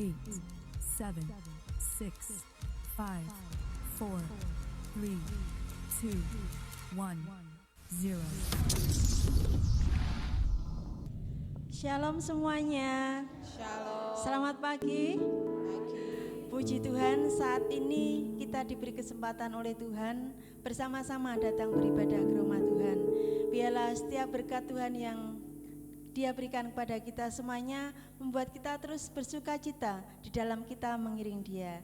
8, 7, 6, 5, 4, 3, 2, 1, 0. Shalom semuanya. Shalom. Selamat pagi. Puji Tuhan, saat ini kita diberi kesempatan oleh Tuhan bersama-sama datang beribadah ke rumah Tuhan. Biarlah setiap berkat Tuhan yang Dia berikan kepada kita semuanya membuat kita terus bersuka cita di dalam kita mengiring Dia.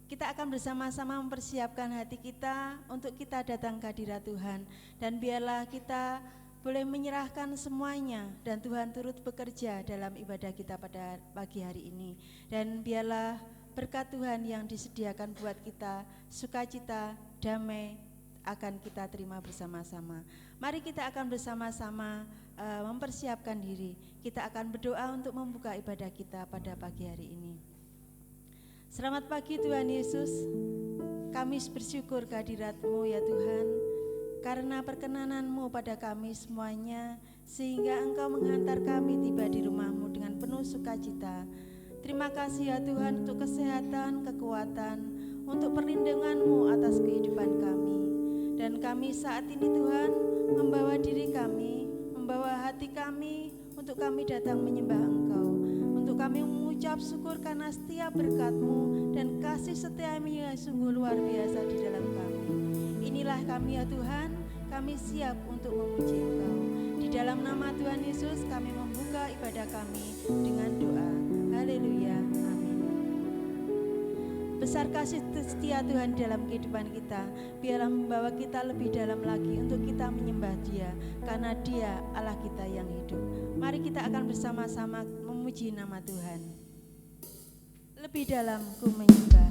Kita akan bersama-sama mempersiapkan hati kita untuk kita datang ke hadirat Tuhan. Dan biarlah kita boleh menyerahkan semuanya dan Tuhan turut bekerja dalam ibadah kita pada pagi hari ini. Dan biarlah berkat Tuhan yang disediakan buat kita, sukacita, damai akan kita terima bersama-sama. Mari kita akan bersama-sama mempersiapkan diri. Kita akan berdoa untuk membuka ibadah kita pada pagi hari ini. Selamat pagi Tuhan Yesus. Kami bersyukur kehadirat-Mu ya Tuhan, karena perkenanan-Mu pada kami semuanya, sehingga Engkau menghantar kami tiba di rumah-Mu dengan penuh sukacita. Terima kasih ya Tuhan untuk kesehatan, kekuatan, untuk perlindungan-Mu atas kehidupan kami. Dan kami saat ini Tuhan membawa diri kami, membawa hati kami untuk kami datang menyembah Engkau. Untuk kami mengucap syukur karena setiap berkat-Mu dan kasih setia-Mu yang sungguh luar biasa di dalam kami. Inilah kami ya Tuhan, kami siap untuk memuji Engkau. Di dalam nama Tuhan Yesus kami membuka ibadah kami dengan doa. Haleluya, amin. Besar kasih setia Tuhan dalam kehidupan kita, biarlah membawa kita lebih dalam lagi untuk kita menyembah Dia, karena Dia Allah kita yang hidup. Mari kita akan bersama-sama memuji nama Tuhan. Lebih dalam ku menyembah.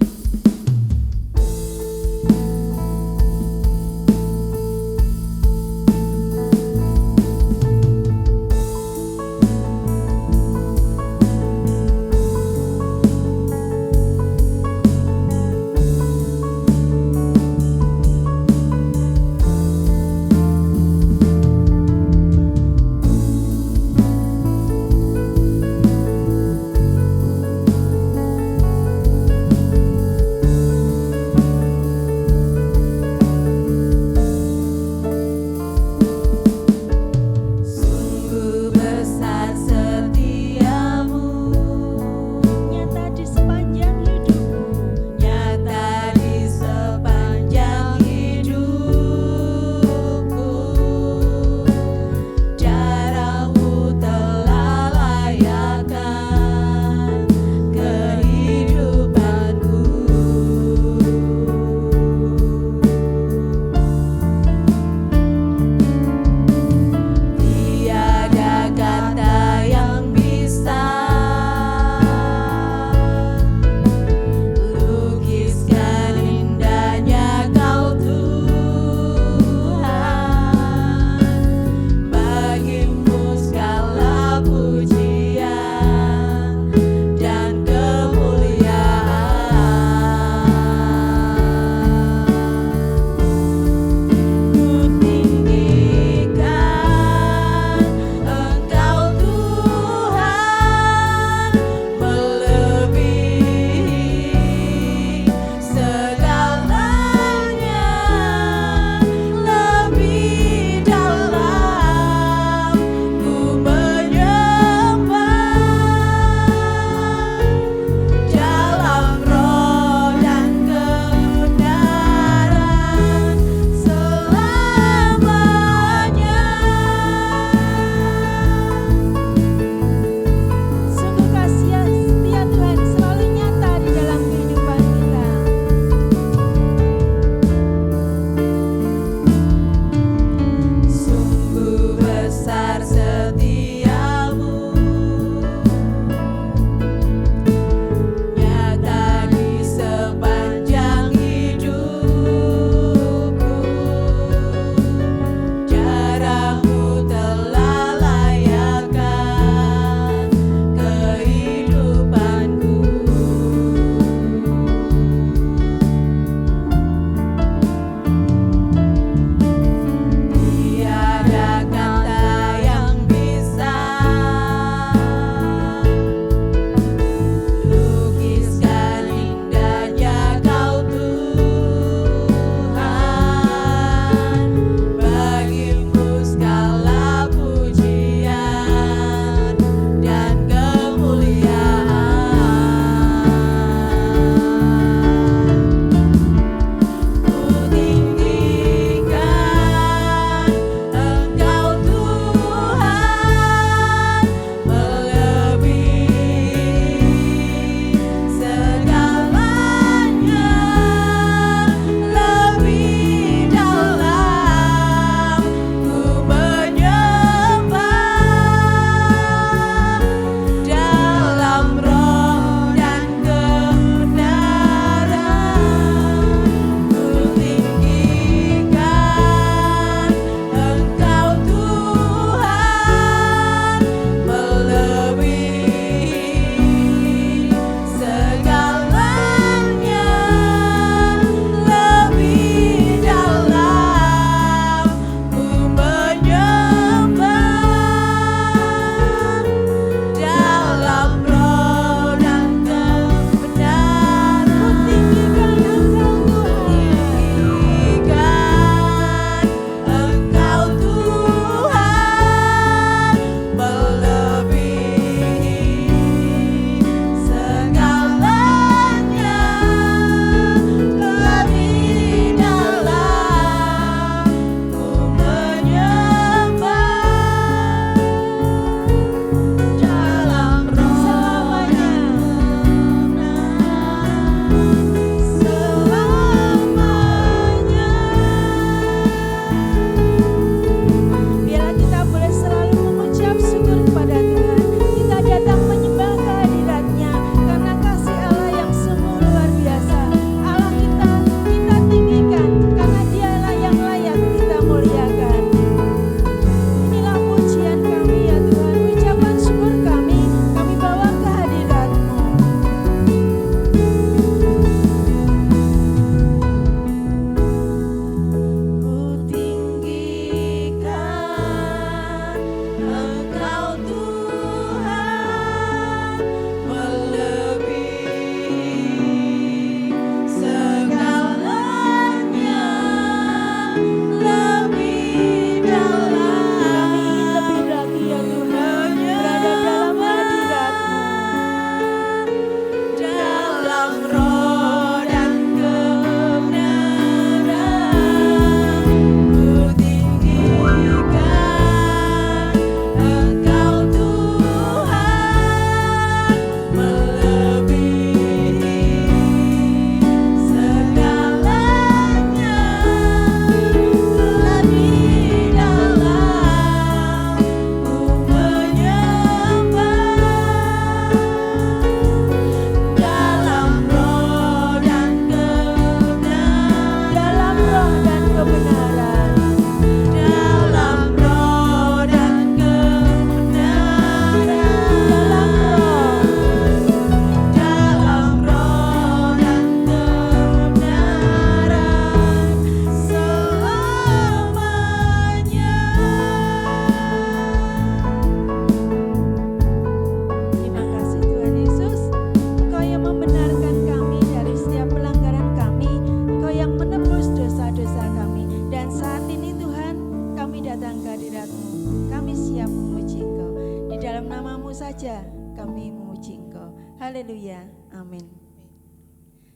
datang ke hadirat-Mu, kami siap memuji Engkau. Di dalam nama-Mu saja kami memuji Engkau. Haleluya, amin.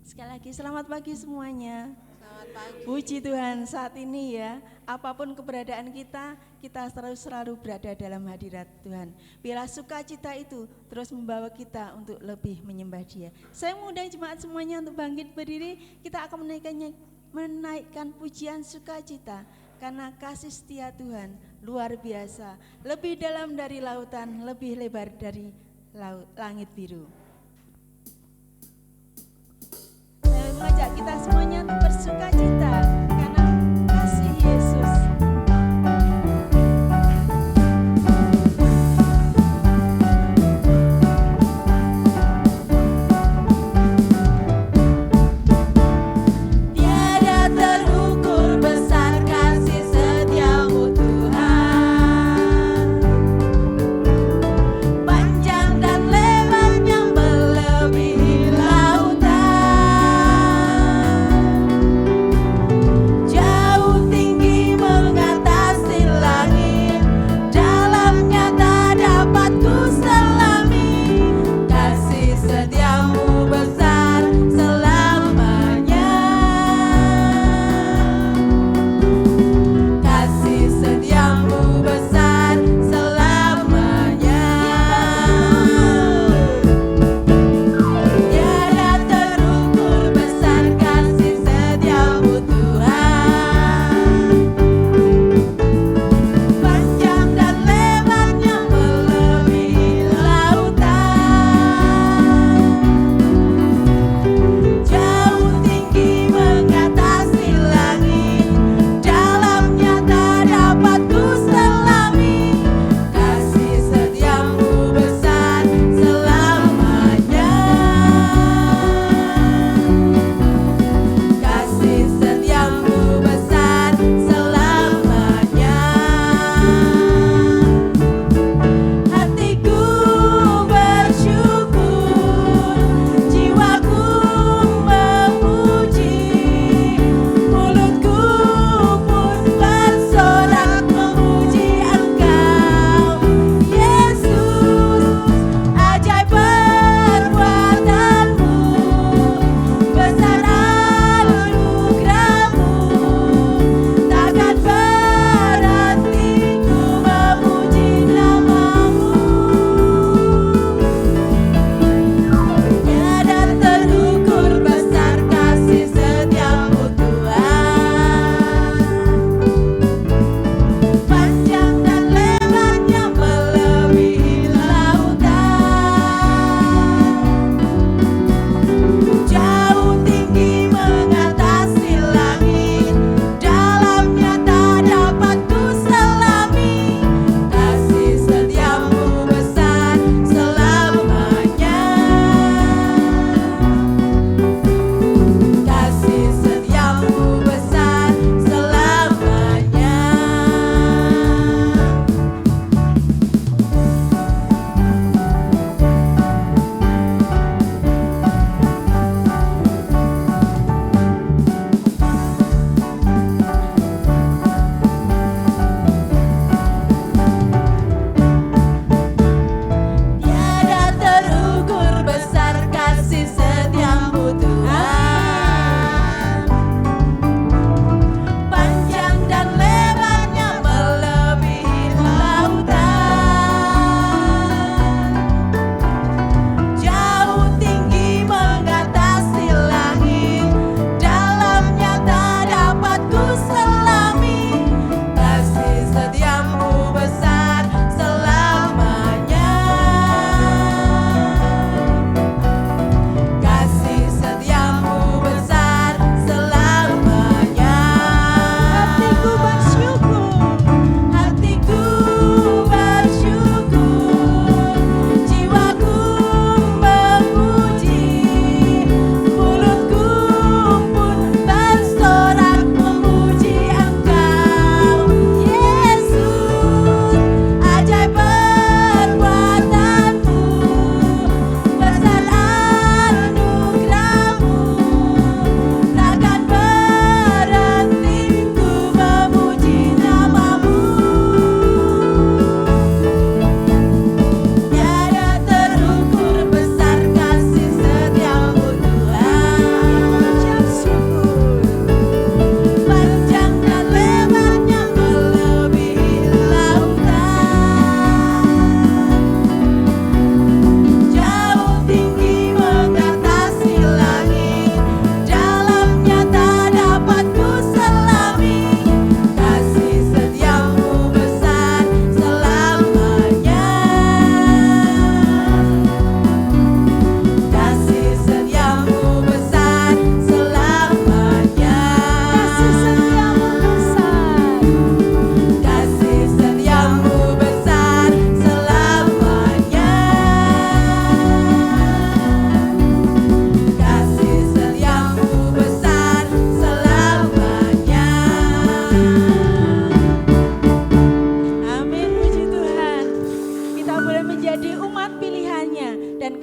Sekali lagi selamat pagi semuanya. Selamat pagi. Puji Tuhan, saat ini ya, apapun keberadaan kita selalu berada dalam hadirat Tuhan. Biarlah sukacita itu terus membawa kita untuk lebih menyembah Dia. Saya mengundang jemaat semuanya untuk bangkit berdiri. Kita akan menaikkan pujian sukacita karena kasih setia Tuhan luar biasa, lebih dalam dari lautan, lebih lebar dari langit biru. Saya mengajak kita semuanya untuk bersukacita karena kasih Yesus.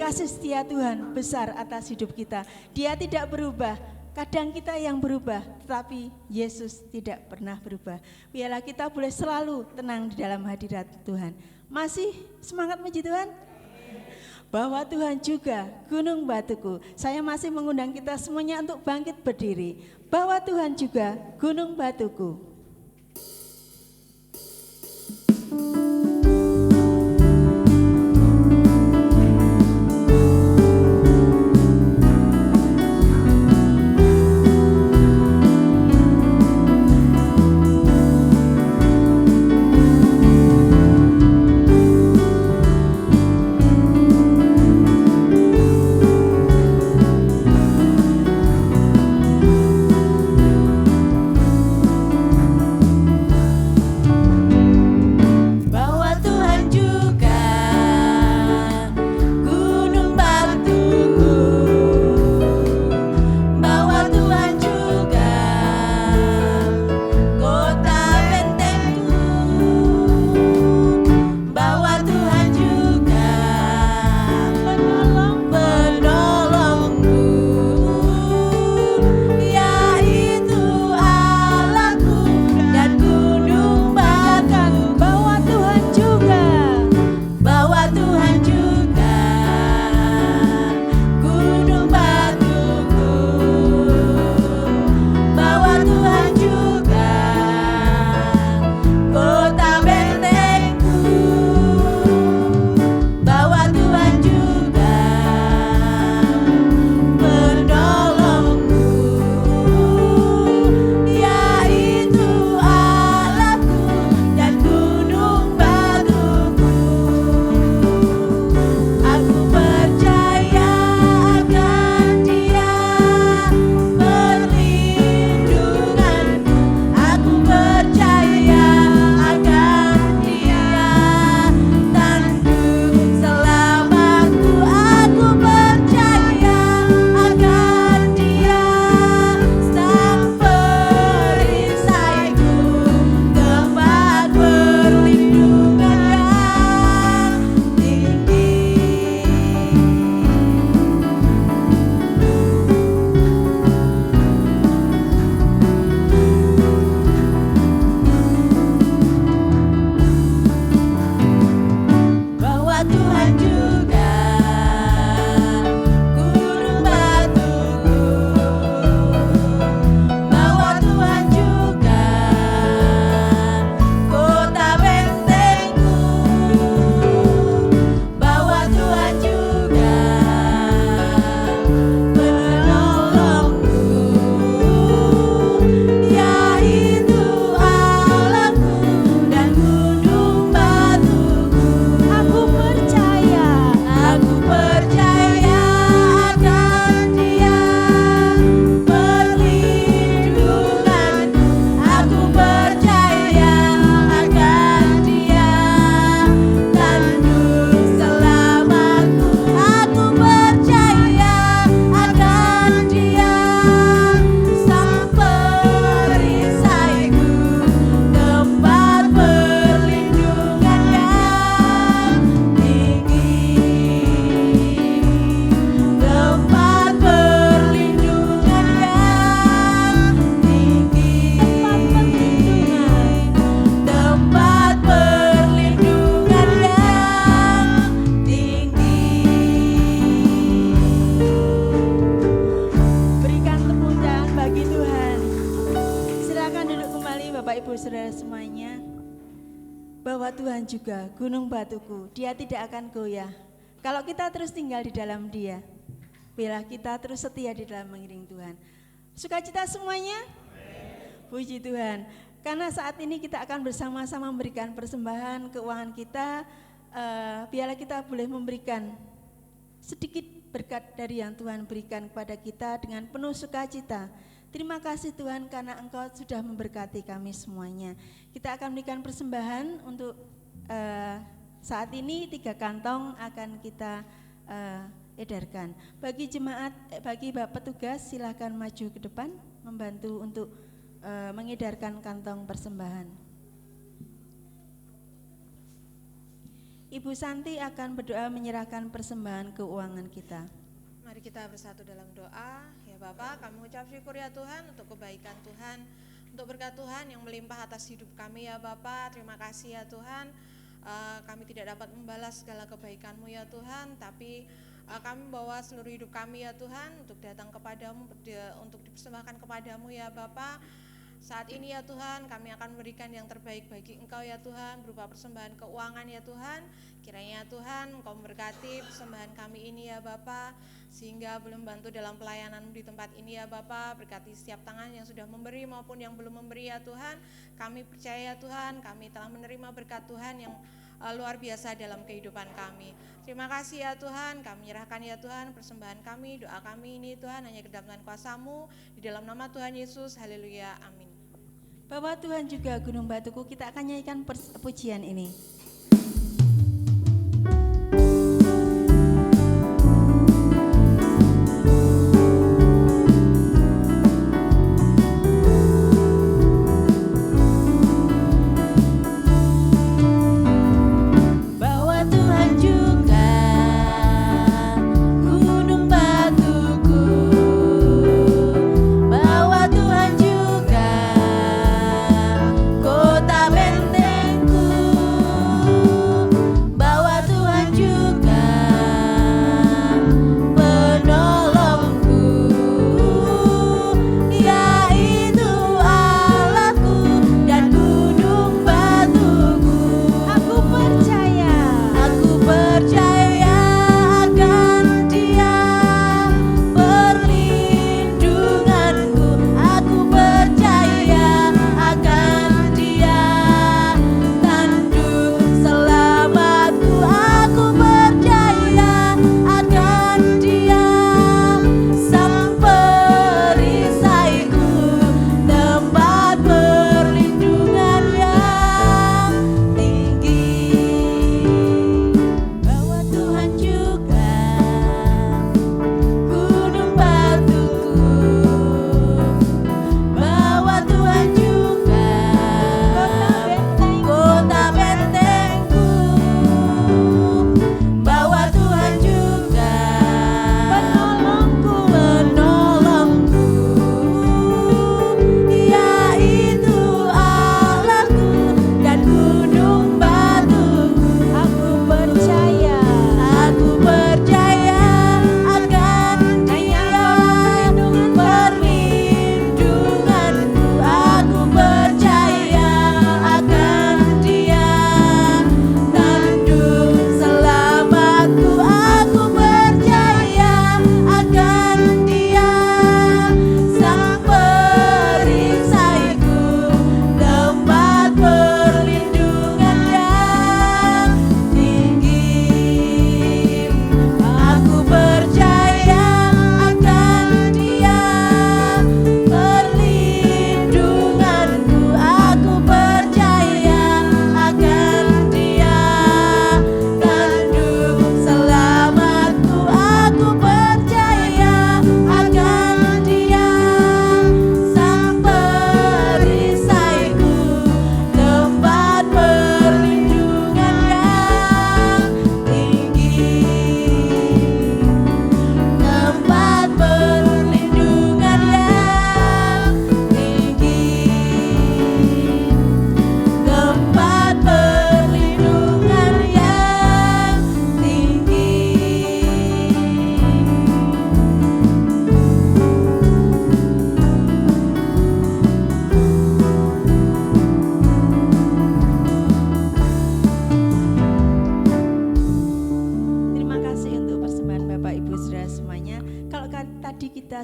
kasih setia Tuhan besar atas hidup kita. Dia tidak berubah. Kadang kita yang berubah, tetapi Yesus tidak pernah berubah. Biarlah kita boleh selalu tenang di dalam hadirat Tuhan. Masih semangat puji Tuhan? Bahwa Tuhan juga gunung batuku. Saya masih mengundang kita semuanya untuk bangkit berdiri. Bahwa Tuhan juga gunung batuku. bahwa Tuhan juga gunung batuku, Dia tidak akan goyah. Kalau kita terus tinggal di dalam Dia, biarlah kita terus setia di dalam mengiring Tuhan. Sukacita semuanya? Amen. Puji Tuhan. Karena saat ini kita akan bersama-sama memberikan persembahan keuangan kita, biarlah kita boleh memberikan sedikit berkat dari yang Tuhan berikan kepada kita dengan penuh sukacita. Terima kasih Tuhan karena Engkau sudah memberkati kami semuanya. Kita akan berikan persembahan untuk saat ini 3 kantong akan kita edarkan. Bagi jemaat, bagi Bapak petugas silakan maju ke depan membantu untuk mengedarkan kantong persembahan. Ibu Santi akan berdoa menyerahkan persembahan keuangan kita. Mari kita bersatu dalam doa. Ya Bapak, kami mengucap syukur ya Tuhan untuk kebaikan Tuhan, untuk berkat Tuhan yang melimpah atas hidup kami ya Bapak. Terima kasih ya Tuhan. Kami tidak dapat membalas segala kebaikan-Mu ya Tuhan, tapi kami bawa seluruh hidup kami ya Tuhan untuk datang kepadamu, untuk dipersembahkan kepadamu ya Bapak. Saat ini ya Tuhan, kami akan memberikan yang terbaik bagi Engkau ya Tuhan, berupa persembahan keuangan ya Tuhan. Kiranya Tuhan Engkau memberkati persembahan kami ini ya Bapa, sehingga boleh membantu dalam pelayanan di tempat ini ya Bapa. Berkati setiap tangan yang sudah memberi maupun yang belum memberi ya Tuhan. Kami percaya ya Tuhan, kami telah menerima berkat Tuhan yang luar biasa dalam kehidupan kami. Terima kasih ya Tuhan, kami menyerahkan ya Tuhan persembahan kami, doa kami ini Tuhan hanya ke dalam kuasa-Mu, di dalam nama Tuhan Yesus, haleluya, amin. Bapak Tuhan juga Gunung Batuku, kita akan nyanyikan pujian ini.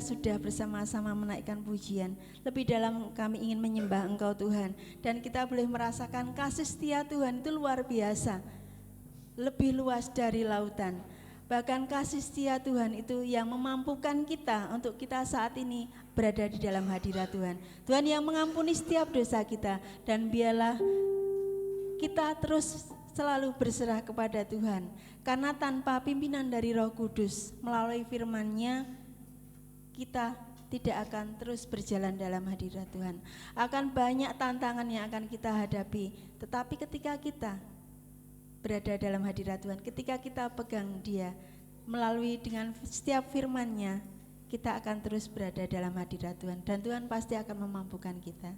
sudah bersama-sama menaikkan pujian. Lebih dalam kami ingin menyembah Engkau Tuhan. Dan kita boleh merasakan kasih setia Tuhan itu luar biasa. Lebih luas dari lautan. Bahkan kasih setia Tuhan itu yang memampukan kita untuk kita saat ini berada di dalam hadirat Tuhan. Tuhan yang mengampuni setiap dosa kita. Dan biarlah kita terus selalu berserah kepada Tuhan. Karena tanpa pimpinan dari Roh Kudus melalui firman-Nya, kita tidak akan terus berjalan dalam hadirat Tuhan. Akan banyak tantangan yang akan kita hadapi. Tetapi ketika kita berada dalam hadirat Tuhan. Ketika kita pegang Dia, melalui dengan setiap firman-Nya, kita akan terus berada dalam hadirat Tuhan, dan Tuhan pasti akan memampukan kita.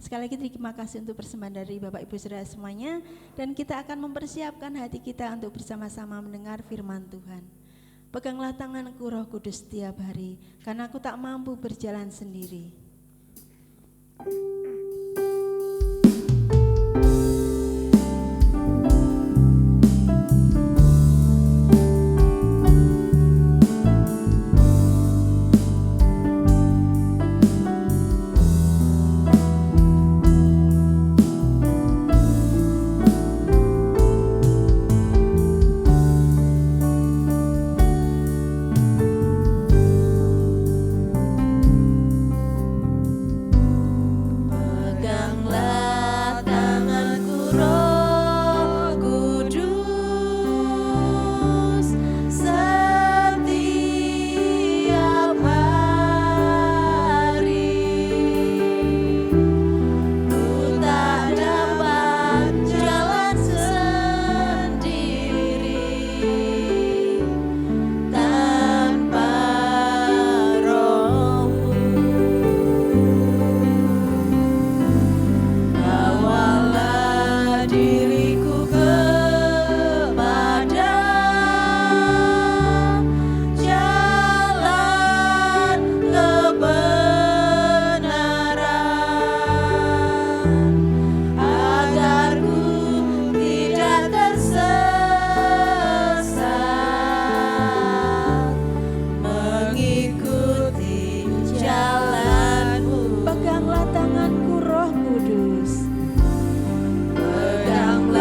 Sekali lagi terima kasih untuk persembahan dari Bapak Ibu Saudara semuanya, dan kita akan mempersiapkan hati kita untuk bersama-sama mendengar firman Tuhan. Peganglah tanganku Roh Kudus setiap hari, karena aku tak mampu berjalan sendiri. Peganglah tanganku Roh Kudus, peganglah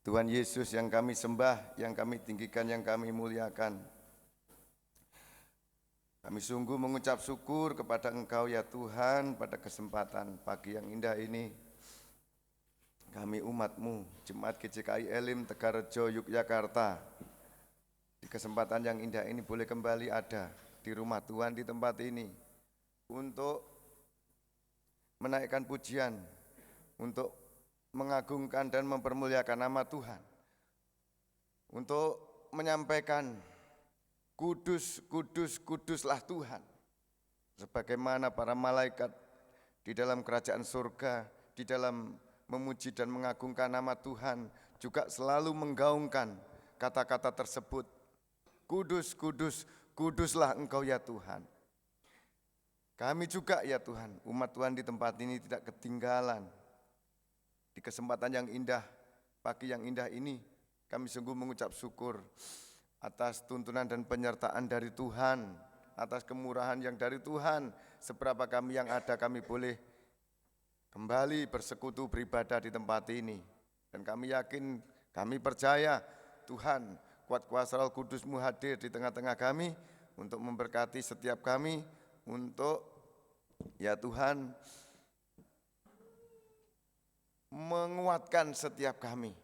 Tuhan Yesus yang kami sembah, yang kami tinggikan, yang kami muliakan. Kami sungguh mengucap syukur kepada Engkau ya Tuhan pada kesempatan pagi yang indah ini. Kami umat-Mu, Jemaat GCKI Elim Tegarrejo Yogyakarta, di kesempatan yang indah ini boleh kembali ada di rumah Tuhan di tempat ini untuk menaikkan pujian, untuk mengagungkan dan mempermuliakan nama Tuhan, untuk menyampaikan kudus, kudus, kuduslah Tuhan, sebagaimana para malaikat di dalam kerajaan surga, di dalam memuji dan mengagungkan nama Tuhan, juga selalu menggaungkan kata-kata tersebut, kudus, kudus, kuduslah Engkau ya Tuhan. Kami juga ya Tuhan, umat Tuhan di tempat ini tidak ketinggalan. Di kesempatan yang indah, pagi yang indah ini, kami sungguh mengucap syukur atas tuntunan dan penyertaan dari Tuhan, atas kemurahan yang dari Tuhan. Seberapa kami yang ada, kami boleh kembali bersekutu beribadah di tempat ini. Dan kami yakin, kami percaya Tuhan, kuat kuasa Roh Kudus-Mu hadir di tengah-tengah kami untuk memberkati setiap kami, untuk ya Tuhan menguatkan setiap kami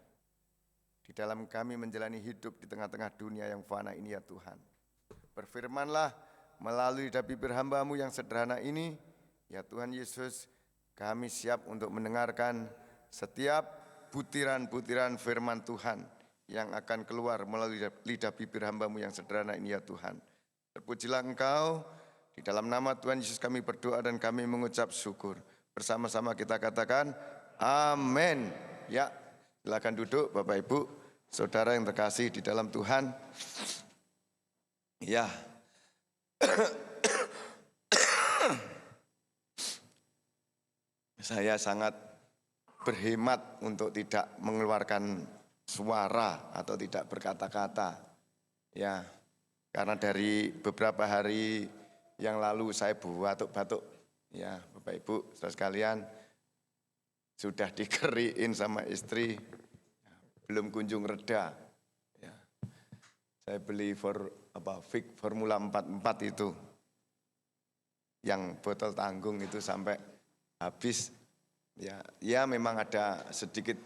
di dalam kami menjalani hidup di tengah-tengah dunia yang fana ini ya Tuhan. Berfirmanlah melalui dari bibir hamba-Mu yang sederhana ini, ya Tuhan Yesus, kami siap untuk mendengarkan setiap butiran-butiran firman Tuhan yang akan keluar melalui lidah bibir hamba-Mu yang sederhana ini ya Tuhan. Terpujilah Engkau, di dalam nama Tuhan Yesus kami berdoa dan kami mengucap syukur. Bersama-sama kita katakan, amin. Ya, silakan duduk Bapak Ibu, Saudara yang terkasih di dalam Tuhan. Ya. Saya sangat berhemat untuk tidak mengeluarkan suara atau tidak berkata-kata. Ya, karena dari beberapa hari yang lalu saya batuk-batuk. Ya, Bapak Ibu, saudara sekalian, sudah dikeriin sama istri, belum kunjung reda. Ya. Saya beli Vic Formula 44 itu, yang botol tanggung itu sampai habis. Ya memang ada sedikit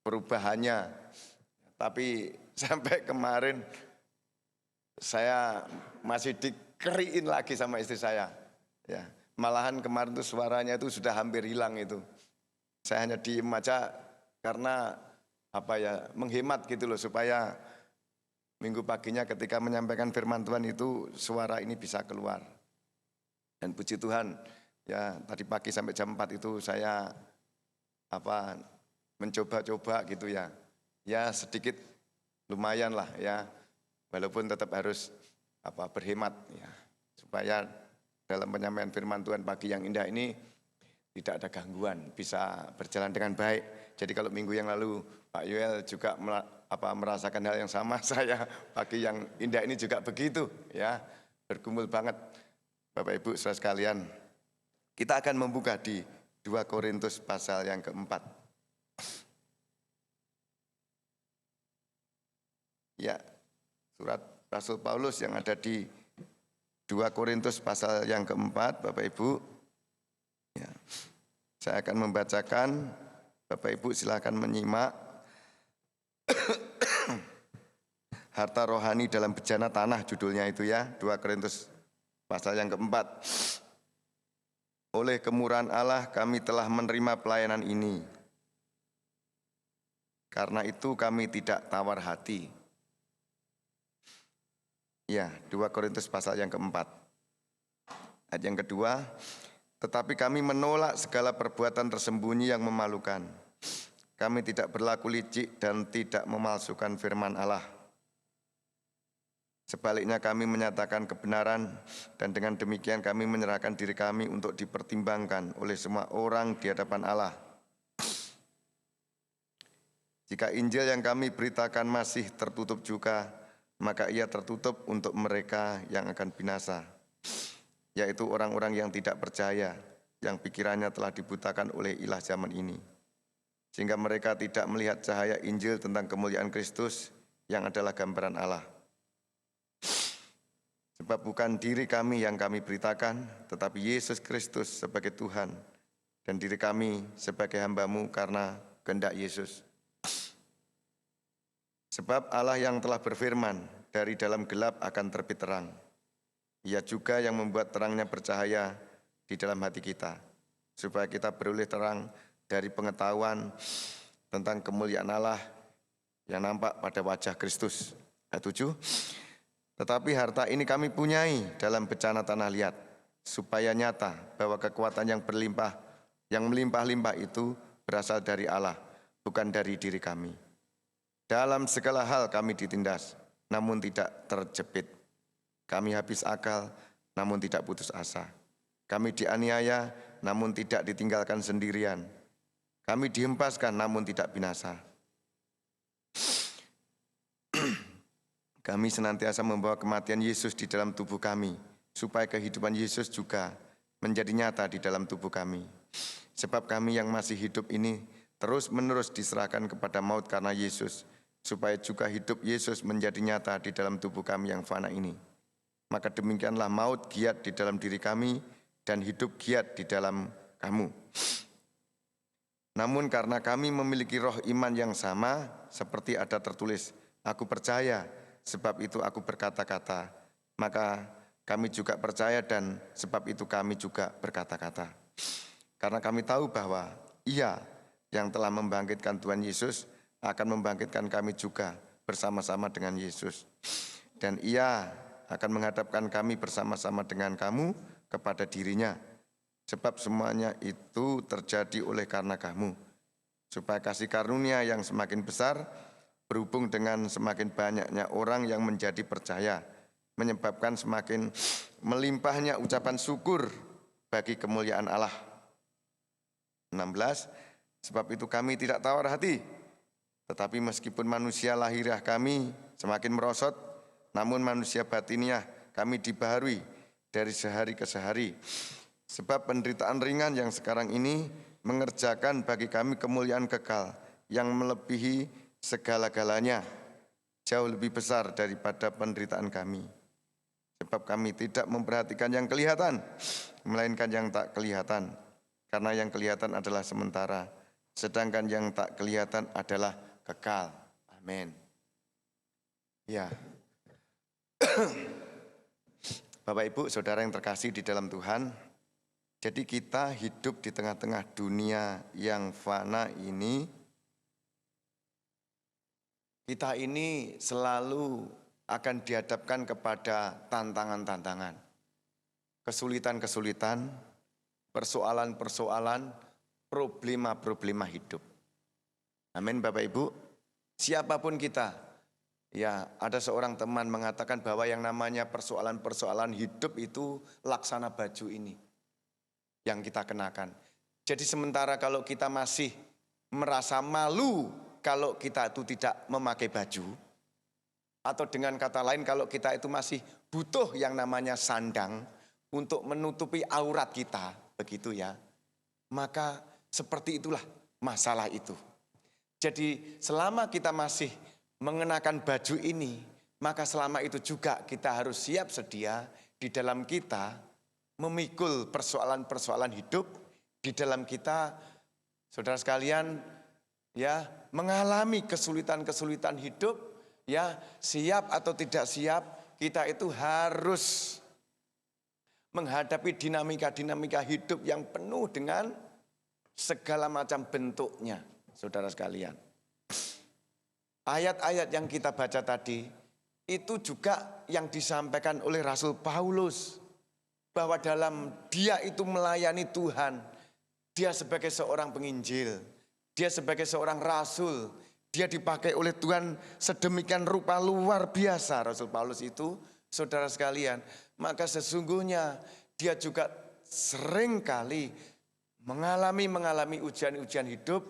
perubahannya, tapi sampai kemarin saya masih dikeriin lagi sama istri saya. Ya, malahan kemarin tuh suaranya itu sudah hampir hilang itu. Saya hanya diem aja karena menghemat gitu loh, supaya minggu paginya ketika menyampaikan firman Tuhan itu suara ini bisa keluar. Dan puji Tuhan, ya tadi pagi sampai jam 4 itu saya mencoba-coba gitu ya. Ya sedikit lumayan lah ya, walaupun tetap harus berhemat ya, supaya dalam penyampaian firman Tuhan pagi yang indah ini tidak ada gangguan, bisa berjalan dengan baik. Jadi kalau minggu yang lalu Pak Yoel juga merasakan hal yang sama, saya pagi yang indah ini juga begitu ya, bergumul banget. Bapak Ibu saudara sekalian, kita akan membuka di 2 Korintus pasal yang keempat. Ya, surat Rasul Paulus yang ada di 2 Korintus pasal yang keempat, Bapak Ibu. Ya, saya akan membacakan, Bapak Ibu silakan menyimak. Harta rohani dalam bejana tanah judulnya itu ya, 2 Korintus pasal yang keempat. Oleh kemurahan Allah kami telah menerima pelayanan ini. Karena itu kami tidak tawar hati. Ya, 2 Korintus pasal yang keempat. Ayat yang kedua, tetapi kami menolak segala perbuatan tersembunyi yang memalukan. Kami tidak berlaku licik dan tidak memalsukan firman Allah. Sebaliknya kami menyatakan kebenaran dan dengan demikian kami menyerahkan diri kami untuk dipertimbangkan oleh semua orang di hadapan Allah. Jika Injil yang kami beritakan masih tertutup juga, maka ia tertutup untuk mereka yang akan binasa, yaitu orang-orang yang tidak percaya, yang pikirannya telah dibutakan oleh ilah zaman ini. sehingga mereka tidak melihat cahaya Injil tentang kemuliaan Kristus yang adalah gambaran Allah. Sebab bukan diri kami yang kami beritakan, tetapi Yesus Kristus sebagai Tuhan, dan diri kami sebagai hamba-Mu karena kehendak Yesus. Sebab Allah yang telah berfirman, dari dalam gelap akan terbit terang. Ia juga yang membuat terangnya bercahaya di dalam hati kita, supaya kita beroleh terang dari pengetahuan tentang kemuliaan Allah yang nampak pada wajah Kristus. Ayat 7. Tetapi harta ini kami punyai dalam bencana tanah liat, supaya nyata bahwa kekuatan yang melimpah-limpah itu berasal dari Allah, bukan dari diri kami. Dalam segala hal kami ditindas, namun tidak terjepit. Kami habis akal, namun tidak putus asa. Kami dianiaya, namun tidak ditinggalkan sendirian. Kami dihempaskan, namun tidak binasa. Kami senantiasa membawa kematian Yesus di dalam tubuh kami, supaya kehidupan Yesus juga menjadi nyata di dalam tubuh kami. Sebab kami yang masih hidup ini terus-menerus diserahkan kepada maut karena Yesus, supaya juga hidup Yesus menjadi nyata di dalam tubuh kami yang fana ini. Maka demikianlah maut giat di dalam diri kami, dan hidup giat di dalam kamu. Namun karena kami memiliki roh iman yang sama, seperti ada tertulis, aku percaya, sebab itu aku berkata-kata. Maka kami juga percaya, dan sebab itu kami juga berkata-kata. Karena kami tahu bahwa Ia yang telah membangkitkan Tuhan Yesus akan membangkitkan kami juga bersama-sama dengan Yesus. Dan Ia akan menghadapkan kami bersama-sama dengan kamu kepada dirinya. Sebab semuanya itu terjadi oleh karena kamu, supaya kasih karunia yang semakin besar berhubung dengan semakin banyaknya orang yang menjadi percaya, menyebabkan semakin melimpahnya ucapan syukur bagi kemuliaan Allah. 16. Sebab itu kami tidak tawar hati, tetapi meskipun manusia lahiriah kami semakin merosot, namun manusia batiniah kami dibaharui dari sehari ke sehari. Sebab penderitaan ringan yang sekarang ini mengerjakan bagi kami kemuliaan kekal yang melebihi segala-galanya, jauh lebih besar daripada penderitaan kami. Sebab kami tidak memperhatikan yang kelihatan, melainkan yang tak kelihatan. Karena yang kelihatan adalah sementara, sedangkan yang tak kelihatan adalah kekal. Amin. Ya. Bapak Ibu, saudara yang terkasih di dalam Tuhan, jadi kita hidup di tengah-tengah dunia yang fana ini, kita ini selalu akan dihadapkan kepada tantangan-tantangan, kesulitan-kesulitan, persoalan-persoalan, problema-problema hidup. Amin Bapak Ibu. Siapapun kita, ya ada seorang teman mengatakan bahwa yang namanya persoalan-persoalan hidup itu laksana baju ini yang kita kenakan. Jadi sementara kalau kita masih merasa malu kalau kita itu tidak memakai baju, atau dengan kata lain kalau kita itu masih butuh yang namanya sandang untuk menutupi aurat kita, begitu ya, maka seperti itulah masalah itu. Jadi selama kita masih mengenakan baju ini, maka selama itu juga kita harus siap sedia di dalam kita memikul persoalan-persoalan hidup, di dalam kita, saudara sekalian, ya, mengalami kesulitan-kesulitan hidup, ya, siap atau tidak siap, kita itu harus menghadapi dinamika-dinamika hidup yang penuh dengan segala macam bentuknya, saudara sekalian. Ayat-ayat yang kita baca tadi, itu juga yang disampaikan oleh Rasul Paulus, bahwa dalam dia itu melayani Tuhan, dia sebagai seorang penginjil, dia sebagai seorang rasul, dia dipakai oleh Tuhan sedemikian rupa luar biasa Rasul Paulus itu, saudara sekalian. Maka sesungguhnya dia juga seringkali mengalami ujian-ujian hidup,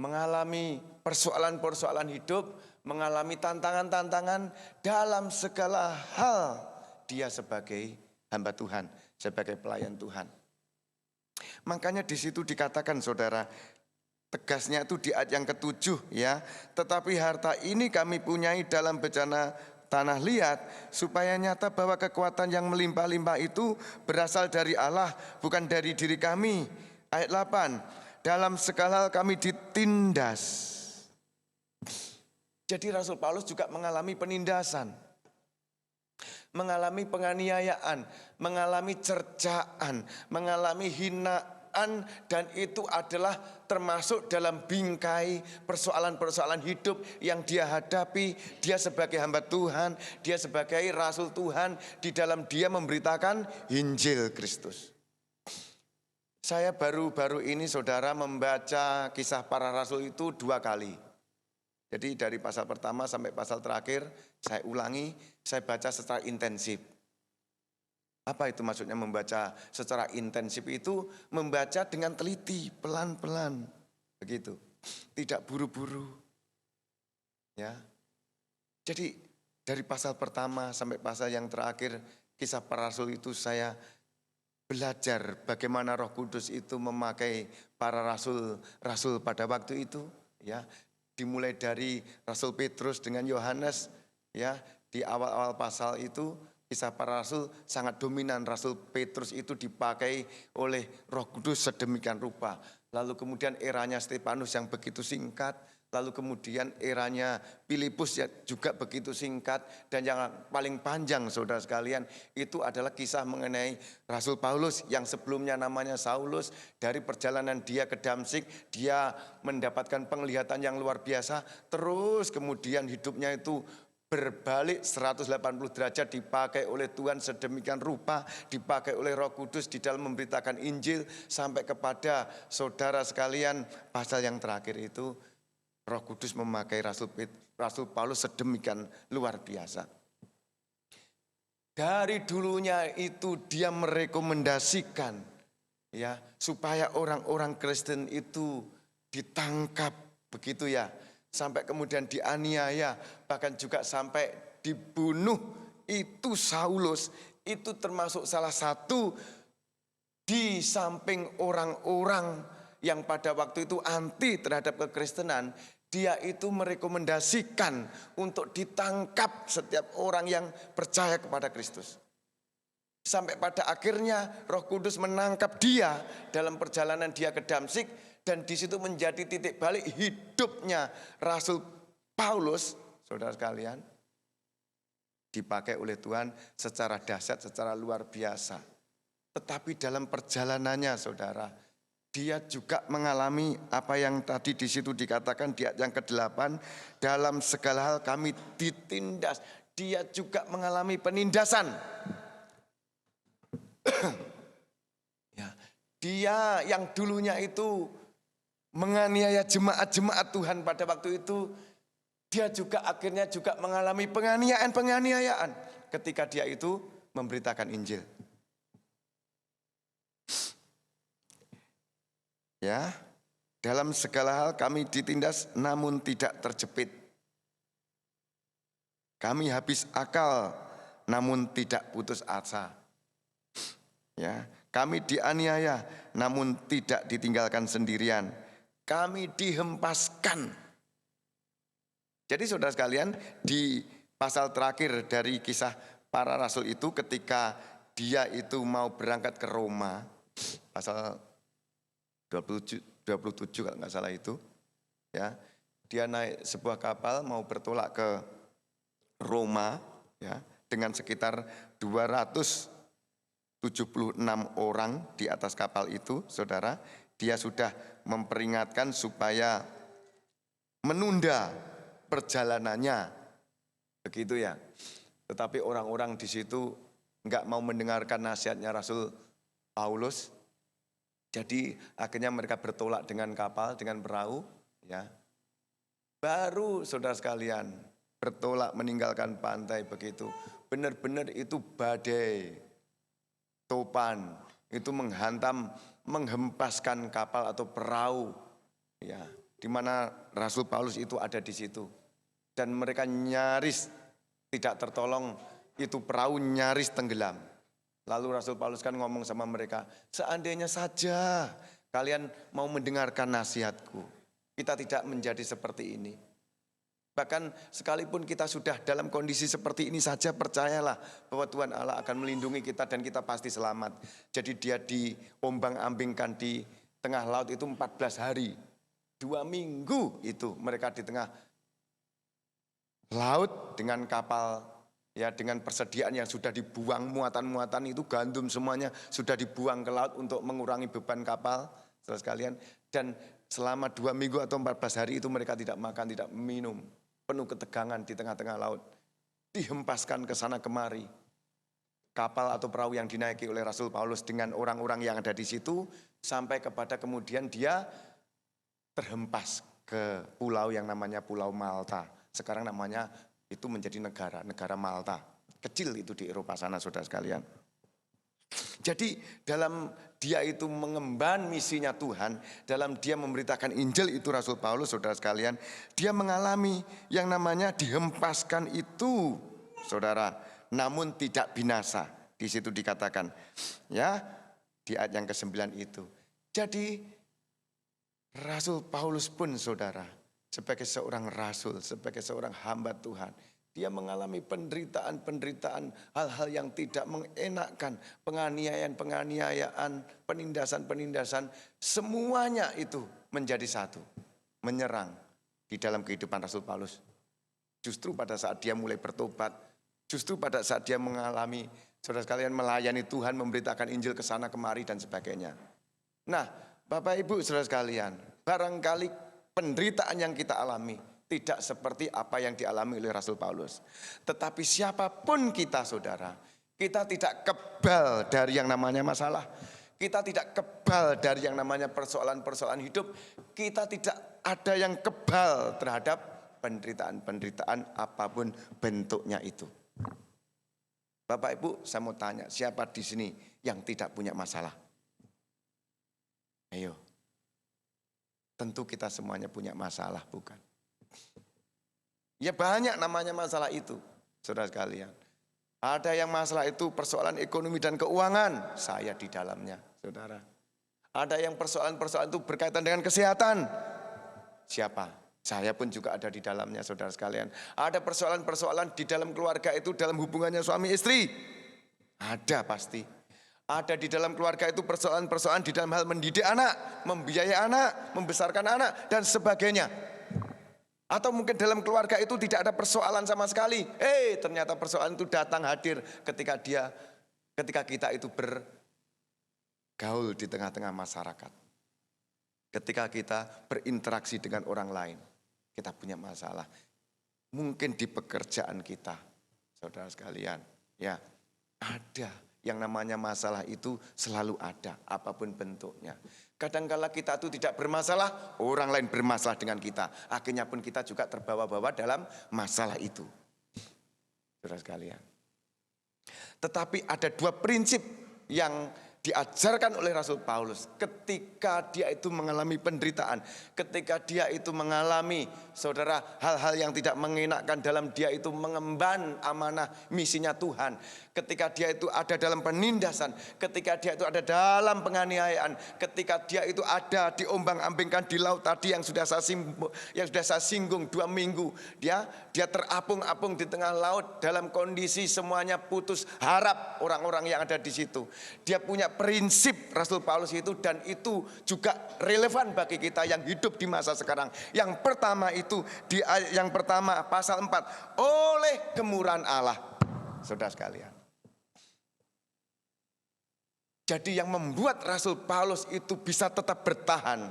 mengalami persoalan-persoalan hidup, mengalami tantangan-tantangan dalam segala hal. Dia sebagai hamba Tuhan, sebagai pelayan Tuhan. Makanya di situ dikatakan saudara, tegasnya itu di ayat yang ke-7 ya. Tetapi harta ini kami punyai dalam bencana tanah liat, supaya nyata bahwa kekuatan yang melimpah-limpah itu berasal dari Allah, bukan dari diri kami. Ayat 8, dalam segala hal kami ditindas. Jadi Rasul Paulus juga mengalami penindasan, mengalami penganiayaan, mengalami cercaan, mengalami hinaan, dan itu adalah termasuk dalam bingkai persoalan-persoalan hidup yang dia hadapi. Dia sebagai hamba Tuhan, dia sebagai Rasul Tuhan, di dalam dia memberitakan Injil Kristus. Saya baru-baru ini saudara membaca kisah para rasul itu 2 kali. Jadi dari pasal pertama sampai pasal terakhir saya ulangi, saya baca secara intensif. Apa itu maksudnya membaca secara intensif? Itu membaca dengan teliti, pelan-pelan, begitu. Tidak buru-buru. Ya. Jadi dari pasal pertama sampai pasal yang terakhir kisah para rasul itu saya belajar bagaimana Roh Kudus itu memakai para rasul pada waktu itu, ya. Dimulai dari Rasul Petrus dengan Yohanes, ya, di awal-awal pasal itu kisah para rasul sangat dominan. Rasul Petrus itu dipakai oleh Roh Kudus sedemikian rupa. Lalu kemudian eranya Stefanus yang begitu singkat. Lalu kemudian eranya Filipus ya juga begitu singkat. Dan yang paling panjang saudara sekalian itu adalah kisah mengenai Rasul Paulus yang sebelumnya namanya Saulus. Dari perjalanan dia ke Damsyik, dia mendapatkan penglihatan yang luar biasa. Terus kemudian hidupnya itu berbalik 180 derajat, dipakai oleh Tuhan sedemikian rupa, dipakai oleh Roh Kudus di dalam memberitakan Injil sampai kepada saudara sekalian. Pasal yang terakhir itu Roh Kudus memakai Rasul Paulus sedemikian luar biasa. Dari dulunya itu dia merekomendasikan ya supaya orang-orang Kristen itu ditangkap, begitu ya. Sampai kemudian dianiaya, bahkan juga sampai dibunuh. Itu Saulus, itu termasuk salah satu di samping orang-orang yang pada waktu itu anti terhadap kekristenan. Dia itu merekomendasikan untuk ditangkap setiap orang yang percaya kepada Kristus. Sampai pada akhirnya Roh Kudus menangkap dia dalam perjalanan dia ke Damsyik. Dan di situ menjadi titik balik hidupnya Rasul Paulus, saudara sekalian, dipakai oleh Tuhan secara dahsyat, secara luar biasa. Tetapi dalam perjalanannya, saudara, dia juga mengalami apa yang tadi di situ dikatakan di ayat yang ke-8, dalam segala hal kami ditindas. Dia juga mengalami penindasan. Ya, dia yang dulunya itu menganiaya jemaat-jemaat Tuhan pada waktu itu, dia juga akhirnya juga mengalami penganiayaan ketika dia itu memberitakan Injil. Ya, dalam segala hal kami ditindas namun tidak terjepit. Kami habis akal namun tidak putus asa. Ya, kami dianiaya namun tidak ditinggalkan sendirian. Kami dihempaskan. Jadi saudara sekalian, di pasal terakhir dari kisah para rasul itu ketika dia itu mau berangkat ke Roma, pasal 27 kalau nggak salah itu, ya, dia naik sebuah kapal mau bertolak ke Roma, ya, dengan sekitar 276 orang di atas kapal itu, saudara. Dia sudah memperingatkan supaya menunda perjalanannya, begitu ya. Tetapi orang-orang di situ nggak mau mendengarkan nasihatnya Rasul Paulus. Jadi akhirnya mereka bertolak dengan kapal, dengan perahu, ya. Baru saudara sekalian bertolak meninggalkan pantai begitu. Benar-benar itu badai, topan, itu menghempaskan kapal atau perahu, ya, di mana Rasul Paulus itu ada di situ. Dan mereka nyaris tidak tertolong, itu perahu nyaris tenggelam. Lalu Rasul Paulus kan ngomong sama mereka, seandainya saja kalian mau mendengarkan nasihatku, kita tidak menjadi seperti ini. Bahkan sekalipun kita sudah dalam kondisi seperti ini saja, percayalah bahwa Tuhan Allah akan melindungi kita dan kita pasti selamat. Jadi dia diombang-ambingkan di tengah laut itu 14 hari. 2 minggu itu mereka di tengah laut dengan kapal, ya dengan persediaan yang sudah dibuang, muatan-muatan itu gandum semuanya sudah dibuang ke laut untuk mengurangi beban kapal, saudara sekalian. Dan selama 2 minggu atau 14 hari itu mereka tidak makan, tidak minum. Penuh ketegangan di tengah-tengah laut. Dihempaskan ke sana kemari. Kapal atau perahu yang dinaiki oleh Rasul Paulus dengan orang-orang yang ada di situ, sampai kepada kemudian dia terhempas ke pulau yang namanya Pulau Malta. Sekarang namanya itu menjadi negara Malta. Kecil itu di Eropa sana, saudara sekalian. Jadi dalam dia itu mengemban misinya Tuhan, dalam dia memberitakan Injil itu Rasul Paulus, saudara sekalian, dia mengalami yang namanya dihempaskan itu, saudara, namun tidak binasa. Di situ dikatakan, ya, di ayat yang ke-9 itu. Jadi Rasul Paulus pun, saudara, sebagai seorang rasul, sebagai seorang hamba Tuhan, dia mengalami penderitaan, hal-hal yang tidak mengenakkan, penganiayaan, penindasan, semuanya itu menjadi satu, menyerang di dalam kehidupan Rasul Paulus. Justru pada saat dia mulai bertobat, justru pada saat dia mengalami, saudara sekalian, melayani Tuhan, memberitakan Injil ke sana kemari dan sebagainya. Nah, Bapak Ibu saudara sekalian, barangkali penderitaan yang kita alami tidak seperti apa yang dialami oleh Rasul Paulus. Tetapi siapapun kita, saudara, kita tidak kebal dari yang namanya masalah. Kita tidak kebal dari yang namanya persoalan-persoalan hidup. Kita tidak ada yang kebal terhadap penderitaan-penderitaan apapun bentuknya itu. Bapak Ibu, saya mau tanya, siapa di sini yang tidak punya masalah? Ayo. Tentu kita semuanya punya masalah, bukan? Ya banyak namanya masalah itu, saudara sekalian. Ada yang masalah itu persoalan ekonomi dan keuangan, saya di dalamnya, saudara. Ada yang persoalan-persoalan itu berkaitan dengan kesehatan, siapa? Saya pun juga ada di dalamnya, saudara sekalian. Ada persoalan-persoalan di dalam keluarga itu, dalam hubungannya suami istri, ada pasti. Ada di dalam keluarga itu persoalan-persoalan di dalam hal mendidik anak, membiayai anak, membesarkan anak, dan sebagainya. Atau mungkin dalam keluarga itu tidak ada persoalan sama sekali. Ternyata persoalan itu datang hadir ketika kita itu bergaul di tengah-tengah masyarakat. Ketika kita berinteraksi dengan orang lain, kita punya masalah. Mungkin di pekerjaan kita, saudara sekalian, ya ada yang namanya masalah itu selalu ada, apapun bentuknya. Kadangkala kita itu tidak bermasalah, orang lain bermasalah dengan kita. Akhirnya pun kita juga terbawa-bawa dalam masalah itu. Saudara sekalian. Tetapi ada 2 prinsip yang diajarkan oleh Rasul Paulus ketika dia itu mengalami penderitaan, ketika dia itu mengalami, saudara, hal-hal yang tidak mengenakkan dalam dia itu mengemban amanah misinya Tuhan, ketika dia itu ada dalam penindasan, ketika dia itu ada dalam penganiayaan, ketika dia itu ada diombang-ambingkan di laut tadi yang sudah saya singgung 2 minggu, dia terapung-apung di tengah laut dalam kondisi semuanya putus harap orang-orang yang ada di situ. Dia punya prinsip Rasul Paulus itu, dan itu juga relevan bagi kita yang hidup di masa sekarang. Yang pertama itu di yang pertama pasal 4, oleh kemurahan Allah, saudara sekalian. Jadi yang membuat Rasul Paulus itu bisa tetap bertahan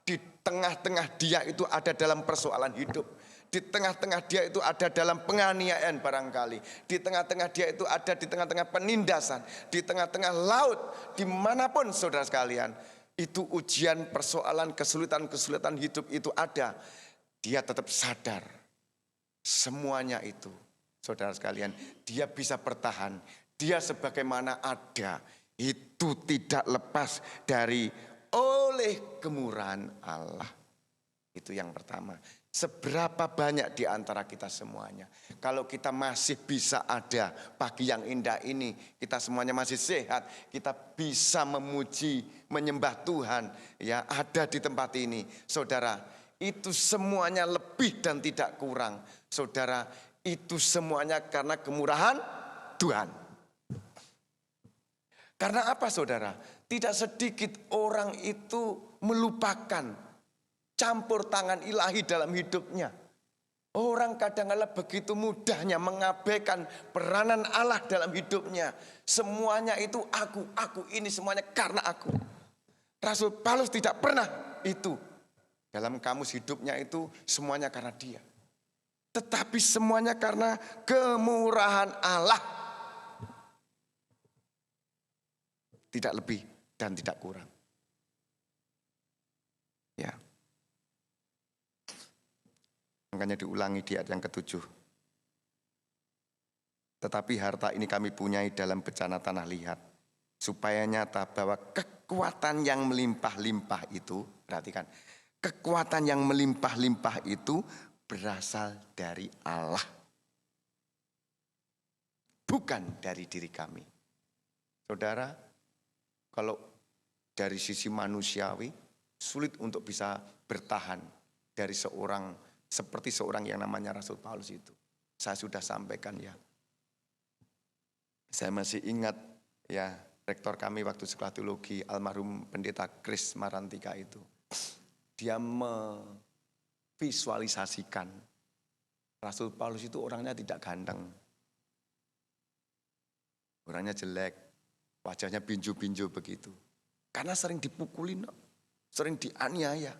di tengah-tengah dia itu ada dalam persoalan hidup. Di tengah-tengah dia itu ada dalam penganiayaan barangkali. Di tengah-tengah dia itu ada di tengah-tengah penindasan. Di tengah-tengah laut, dimanapun saudara sekalian. Itu ujian, persoalan, kesulitan-kesulitan hidup itu ada. Dia tetap sadar. Semuanya itu, saudara sekalian, dia bisa bertahan. Dia sebagaimana ada, itu tidak lepas dari oleh kemurahan Allah. Itu yang pertama. Seberapa banyak di antara kita semuanya, kalau kita masih bisa ada pagi yang indah ini, kita semuanya masih sehat, kita bisa memuji, menyembah Tuhan, ya ada di tempat ini. Saudara, itu semuanya lebih dan tidak kurang. Saudara, itu semuanya karena kemurahan Tuhan. Karena apa saudara? Tidak sedikit orang itu melupakan campur tangan ilahi dalam hidupnya. Orang kadang-kadang begitu mudahnya mengabaikan peranan Allah dalam hidupnya. Semuanya itu aku, ini semuanya karena aku. Rasul Paulus tidak pernah itu. Dalam kamus hidupnya itu semuanya karena dia. Tetapi semuanya karena kemurahan Allah. Tidak lebih dan tidak kurang. Ya. Makanya diulangi di ayat yang ke-7. Tetapi harta ini kami punyai dalam bencana tanah liat. Supaya nyata bahwa kekuatan yang melimpah-limpah itu, perhatikan. Kekuatan yang melimpah-limpah itu berasal dari Allah. Bukan dari diri kami. Saudara, kalau dari sisi manusiawi, sulit untuk bisa bertahan dari seperti seorang yang namanya Rasul Paulus itu. Saya sudah sampaikan ya. Saya masih ingat ya, rektor kami waktu sekolah teologi, almarhum pendeta Chris Marantika itu. Dia memvisualisasikan Rasul Paulus itu orangnya tidak ganteng. Orangnya jelek, wajahnya binju-binju begitu. Karena sering dipukulin, sering dianiaya.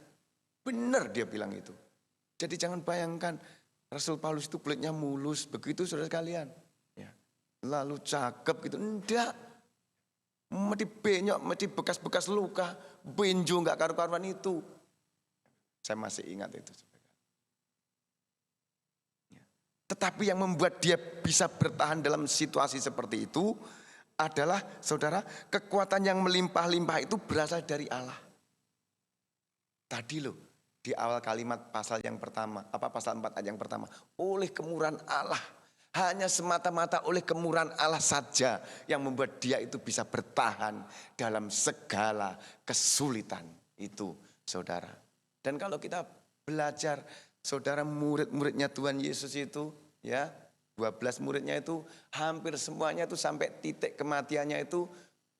Benar dia bilang itu. Jadi jangan bayangkan Rasul Paulus itu kulitnya mulus, begitu saudara sekalian. Ya. Lalu cakep gitu, enggak. Mesti benyok, mesti bekas-bekas luka, binju enggak karu-karuan itu. Saya masih ingat itu. Ya. Tetapi yang membuat dia bisa bertahan dalam situasi seperti itu adalah, saudara, kekuatan yang melimpah-limpah itu berasal dari Allah. Tadi loh, di awal kalimat pasal yang pertama, pasal 4 ayat yang pertama, oleh kemurahan Allah, hanya semata-mata oleh kemurahan Allah saja yang membuat dia itu bisa bertahan dalam segala kesulitan itu, saudara. Dan kalau kita belajar, saudara, murid-muridnya Tuhan Yesus itu, ya, 12 muridnya itu hampir semuanya itu sampai titik kematiannya itu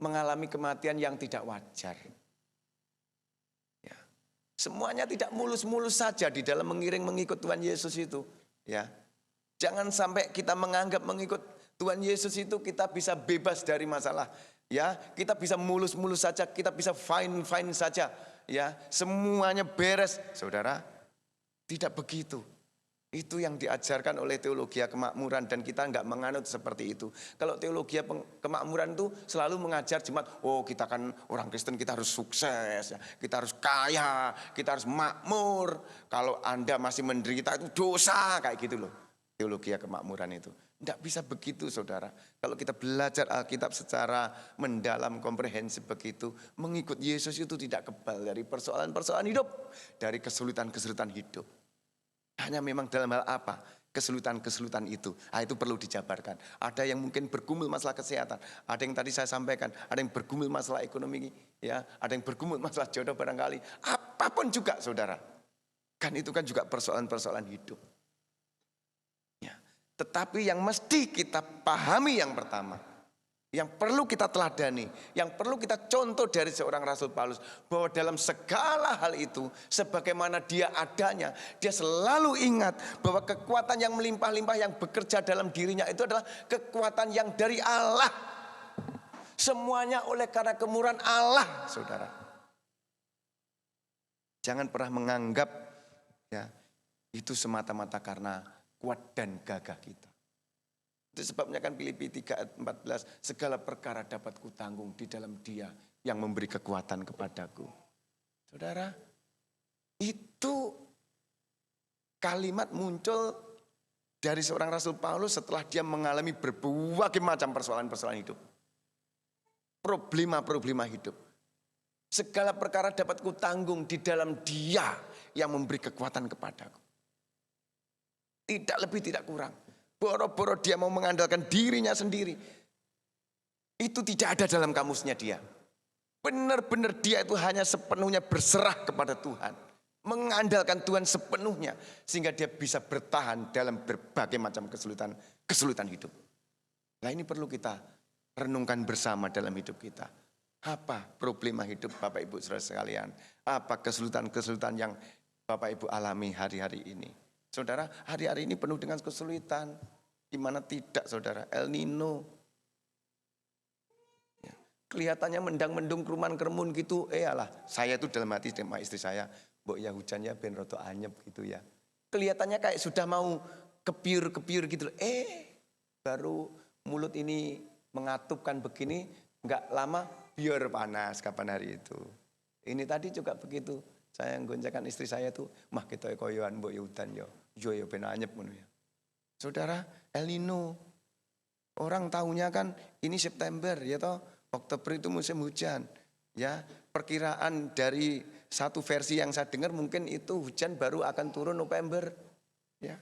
mengalami kematian yang tidak wajar. Ya. Semuanya tidak mulus-mulus saja di dalam mengikut Tuhan Yesus itu. Ya. Jangan sampai kita menganggap mengikut Tuhan Yesus itu kita bisa bebas dari masalah. Ya, kita bisa mulus-mulus saja, kita bisa fine-fine saja. Ya, semuanya beres. Saudara, tidak begitu. Itu yang diajarkan oleh teologi kemakmuran dan kita enggak menganut seperti itu. Kalau teologi kemakmuran itu selalu mengajar jemaat, oh kita kan orang Kristen, kita harus sukses, kita harus kaya, kita harus makmur. Kalau Anda masih menderita itu dosa, kayak gitu loh. Teologi kemakmuran itu. Tidak bisa begitu saudara. Kalau kita belajar Alkitab secara mendalam, komprehensif begitu, mengikut Yesus itu tidak kebal dari persoalan-persoalan hidup, dari kesulitan-kesulitan hidup. Hanya memang dalam hal apa? Kesulitan-kesulitan itu. Itu perlu dijabarkan. Ada yang mungkin bergumul masalah kesehatan. Ada yang tadi saya sampaikan. Ada yang bergumul masalah ekonomi. Ya, ada yang bergumul masalah jodoh barangkali. Apapun juga saudara. Kan itu kan juga persoalan-persoalan hidup. Ya. Tetapi yang mesti kita pahami yang pertama. Yang perlu kita teladani, yang perlu kita contoh dari seorang Rasul Paulus, bahwa dalam segala hal itu, sebagaimana dia adanya, dia selalu ingat bahwa kekuatan yang melimpah-limpah yang bekerja dalam dirinya itu adalah kekuatan yang dari Allah. Semuanya oleh karena kemurahan Allah, saudara. Jangan pernah menganggap ya itu semata-mata karena kuat dan gagah kita. Itu sebabnya kan Filipi 3 ayat 14, segala perkara dapat kutanggung di dalam Dia yang memberi kekuatan kepadaku. Saudara, itu kalimat muncul dari seorang Rasul Paulus setelah dia mengalami berbagai macam persoalan-persoalan hidup. Problema-problema hidup. Segala perkara dapat kutanggung di dalam Dia yang memberi kekuatan kepadaku. Tidak lebih, tidak kurang. Boro-boro dia mau mengandalkan dirinya sendiri. Itu tidak ada dalam kamusnya dia. Benar-benar dia itu hanya sepenuhnya berserah kepada Tuhan. mengandalkan Tuhan sepenuhnya sehingga dia bisa bertahan dalam berbagai macam kesulitan hidup. Nah, ini perlu kita renungkan bersama dalam hidup kita. Apa problema hidup Bapak Ibu saudara sekalian? Apa kesulitan-kesulitan yang Bapak Ibu alami hari-hari ini? Saudara, hari-hari ini penuh dengan kesulitan. Gimana tidak saudara? El Nino. Ya, kelihatannya mendang-mendung keruman-kerumun gitu. Alah, saya tuh dalam hati sama istri saya, mbok ya hujannya ben roto anyep gitu ya. Kelihatannya kayak sudah mau kepiur-kepiur gitu. Baru mulut ini mengatupkan begini, enggak lama biar panas kapan hari itu. Ini tadi juga begitu. Saya gonjakan istri saya tuh, mah kita koyoan mbok ya hutan yo ben anyep ngono ya. Saudara, El Nino. Orang tahunya kan ini September ya toh, Oktober itu musim hujan. Ya, perkiraan dari satu versi yang saya dengar mungkin itu hujan baru akan turun November. Ya.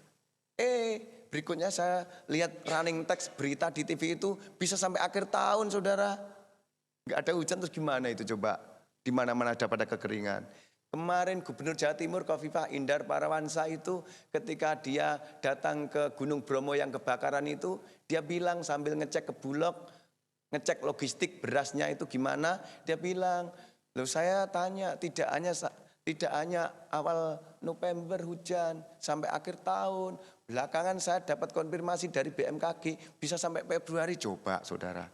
Berikutnya saya lihat running text berita di TV itu bisa sampai akhir tahun saudara. Enggak ada hujan terus gimana itu coba? Di mana-mana ada pada kekeringan. Kemarin Gubernur Jawa Timur Khofifah Indar Parawansa itu ketika dia datang ke Gunung Bromo yang kebakaran itu, dia bilang sambil ngecek ke Bulog, ngecek logistik berasnya itu gimana, dia bilang, loh saya tanya tidak hanya awal November hujan sampai akhir tahun, belakangan saya dapat konfirmasi dari BMKG bisa sampai Februari. Coba saudara,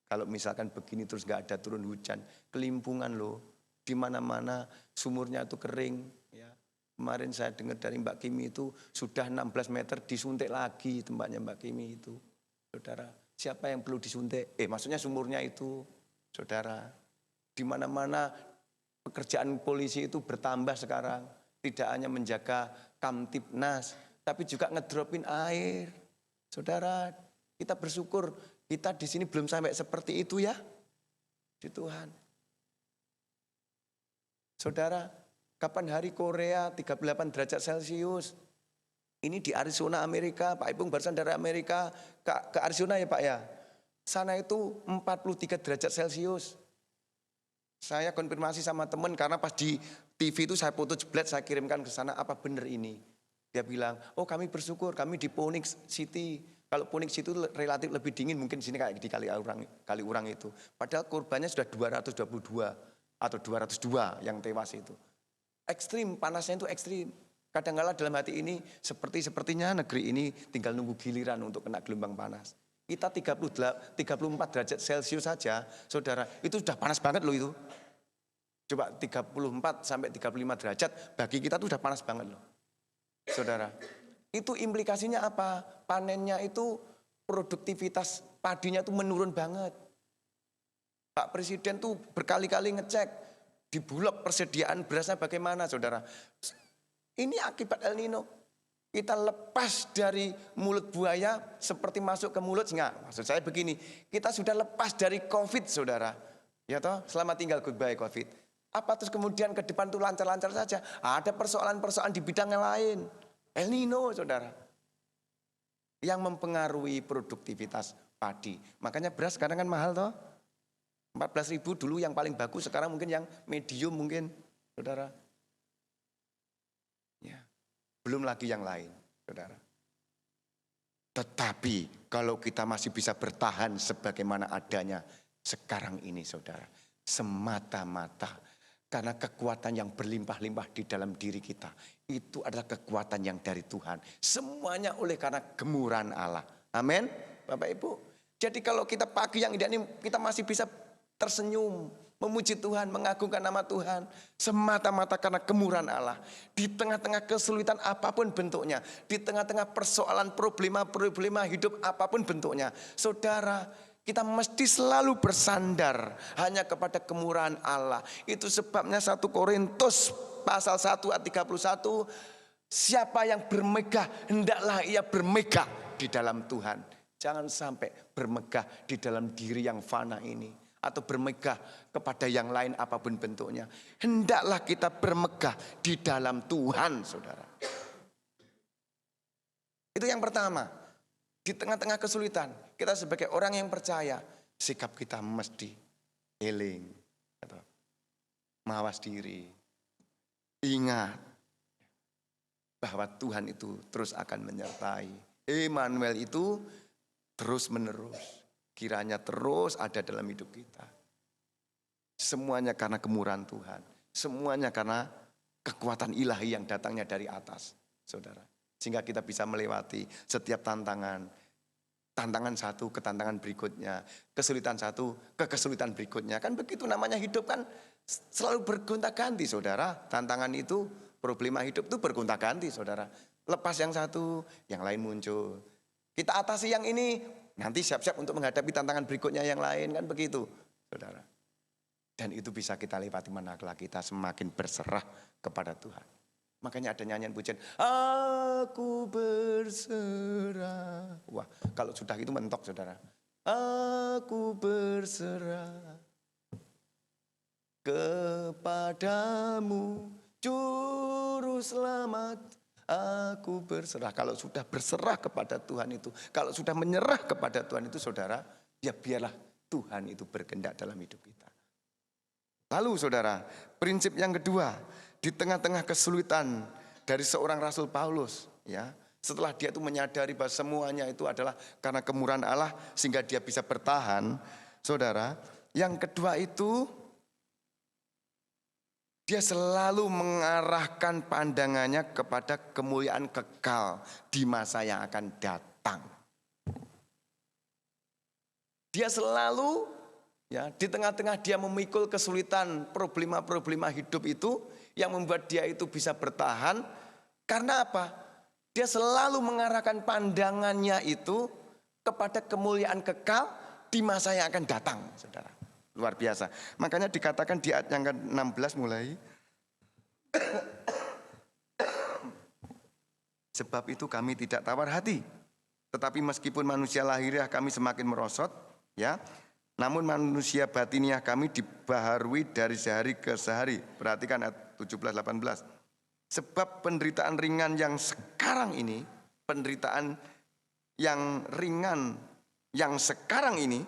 kalau misalkan begini terus gak ada turun hujan, kelimpungan loh. Di mana-mana sumurnya itu kering. Ya. Kemarin saya dengar dari Mbak Kimi itu sudah 16 meter disuntik lagi tempatnya Mbak Kimi itu. Saudara, siapa yang perlu disuntik? Maksudnya sumurnya itu, saudara. Di mana-mana pekerjaan polisi itu bertambah sekarang. Tidak hanya menjaga Kamtipnas, tapi juga ngedropin air. Saudara, kita bersyukur kita di sini belum sampai seperti itu ya. Di Tuhan. Saudara, kapan hari Korea 38 derajat Celcius? Ini di Arizona, Amerika. Pak Ipung barusan dari Amerika ke Arizona ya Pak ya. Sana itu 43 derajat Celcius. Saya konfirmasi sama teman karena pas di TV itu saya foto jeblet, saya kirimkan ke sana, apa benar ini? Dia bilang, oh kami bersyukur, kami di Phoenix City. Kalau Phoenix City itu relatif lebih dingin, mungkin di sini kayak di Kaliurang itu. Padahal korbannya sudah 222. Atau 202 yang tewas itu. Ekstrim, panasnya itu ekstrim. Kadang-kala dalam hati ini sepertinya negeri ini tinggal nunggu giliran untuk kena gelombang panas. Kita 34 derajat Celcius saja, saudara, itu sudah panas banget loh itu. Coba 34 sampai 35 derajat, bagi kita itu sudah panas banget loh. Saudara, itu implikasinya apa? Panennya itu produktivitas padinya itu menurun banget. Pak Presiden tuh berkali-kali ngecek di Bulog persediaan berasnya bagaimana saudara. Ini akibat El Nino. Kita lepas dari mulut buaya seperti masuk ke mulut singa. Maksud saya begini, kita sudah lepas dari COVID saudara. Ya toh, selamat tinggal goodbye COVID. Apa terus kemudian ke depan tuh lancar-lancar saja? Ada persoalan-persoalan di bidang yang lain. El Nino saudara. Yang mempengaruhi produktivitas padi. Makanya beras sekarang kan mahal toh. 14.000 dulu yang paling bagus, sekarang mungkin yang medium mungkin, saudara. Ya, belum lagi yang lain, saudara. Tetapi kalau kita masih bisa bertahan sebagaimana adanya sekarang ini, saudara, semata-mata karena kekuatan yang berlimpah-limpah di dalam diri kita, itu adalah kekuatan yang dari Tuhan. Semuanya oleh karena gemurahan Allah. Amin, Bapak Ibu. Jadi kalau kita pagi yang indah ini kita masih bisa tersenyum, memuji Tuhan, mengagungkan nama Tuhan, semata-mata karena kemurahan Allah. Di tengah-tengah kesulitan apapun bentuknya, di tengah-tengah persoalan problema hidup apapun bentuknya, saudara, kita mesti selalu bersandar hanya kepada kemurahan Allah. Itu sebabnya 1 Korintus pasal 1 ayat 31, siapa yang bermegah, hendaklah ia bermegah di dalam Tuhan. Jangan sampai bermegah di dalam diri yang fana ini. Atau bermegah kepada yang lain apapun bentuknya. Hendaklah kita bermegah di dalam Tuhan, saudara. Itu yang pertama. Di tengah-tengah kesulitan, kita sebagai orang yang percaya, sikap kita mesti healing, atau mawas diri. Ingat bahwa Tuhan itu terus akan menyertai. Immanuel itu terus menerus. Kiranya terus ada dalam hidup kita. Semuanya karena kemurahan Tuhan. Semuanya karena kekuatan ilahi yang datangnya dari atas, saudara. Sehingga kita bisa melewati setiap tantangan. Tantangan satu ke tantangan berikutnya. Kesulitan satu ke kesulitan berikutnya. Kan begitu namanya hidup kan selalu bergonta-ganti, saudara. Tantangan itu, problema hidup itu bergonta-ganti, saudara. Lepas yang satu, yang lain muncul. Kita atasi yang ini, nanti siap-siap untuk menghadapi tantangan berikutnya yang lain. Kan begitu, saudara. Dan itu bisa kita lewati manakala kita semakin berserah kepada Tuhan. Makanya ada nyanyian pujian, aku berserah. Wah, kalau sudah itu mentok, saudara. Aku berserah kepadamu, Juru Selamat. Aku berserah. Kalau sudah berserah kepada Tuhan itu, kalau sudah menyerah kepada Tuhan itu, saudara, ya biarlah Tuhan itu berkehendak dalam hidup kita. Lalu saudara, prinsip yang kedua, di tengah-tengah kesulitan dari seorang Rasul Paulus, ya, setelah dia itu menyadari bahwa semuanya itu adalah karena kemurahan Allah sehingga dia bisa bertahan, saudara. Yang kedua itu, dia selalu mengarahkan pandangannya kepada kemuliaan kekal di masa yang akan datang. Dia selalu, ya, di tengah-tengah dia memikul kesulitan, problema-problema hidup itu yang membuat dia itu bisa bertahan. Karena apa? Dia selalu mengarahkan pandangannya itu kepada kemuliaan kekal di masa yang akan datang, saudara. Luar biasa. Makanya dikatakan di ayat yang ke-16 mulai. Sebab itu kami tidak tawar hati. Tetapi meskipun manusia lahiriah kami semakin merosot, ya, namun manusia batiniah kami dibaharui dari sehari ke sehari. Perhatikan ayat 17-18. Sebab penderitaan ringan yang sekarang ini, penderitaan yang ringan yang sekarang ini,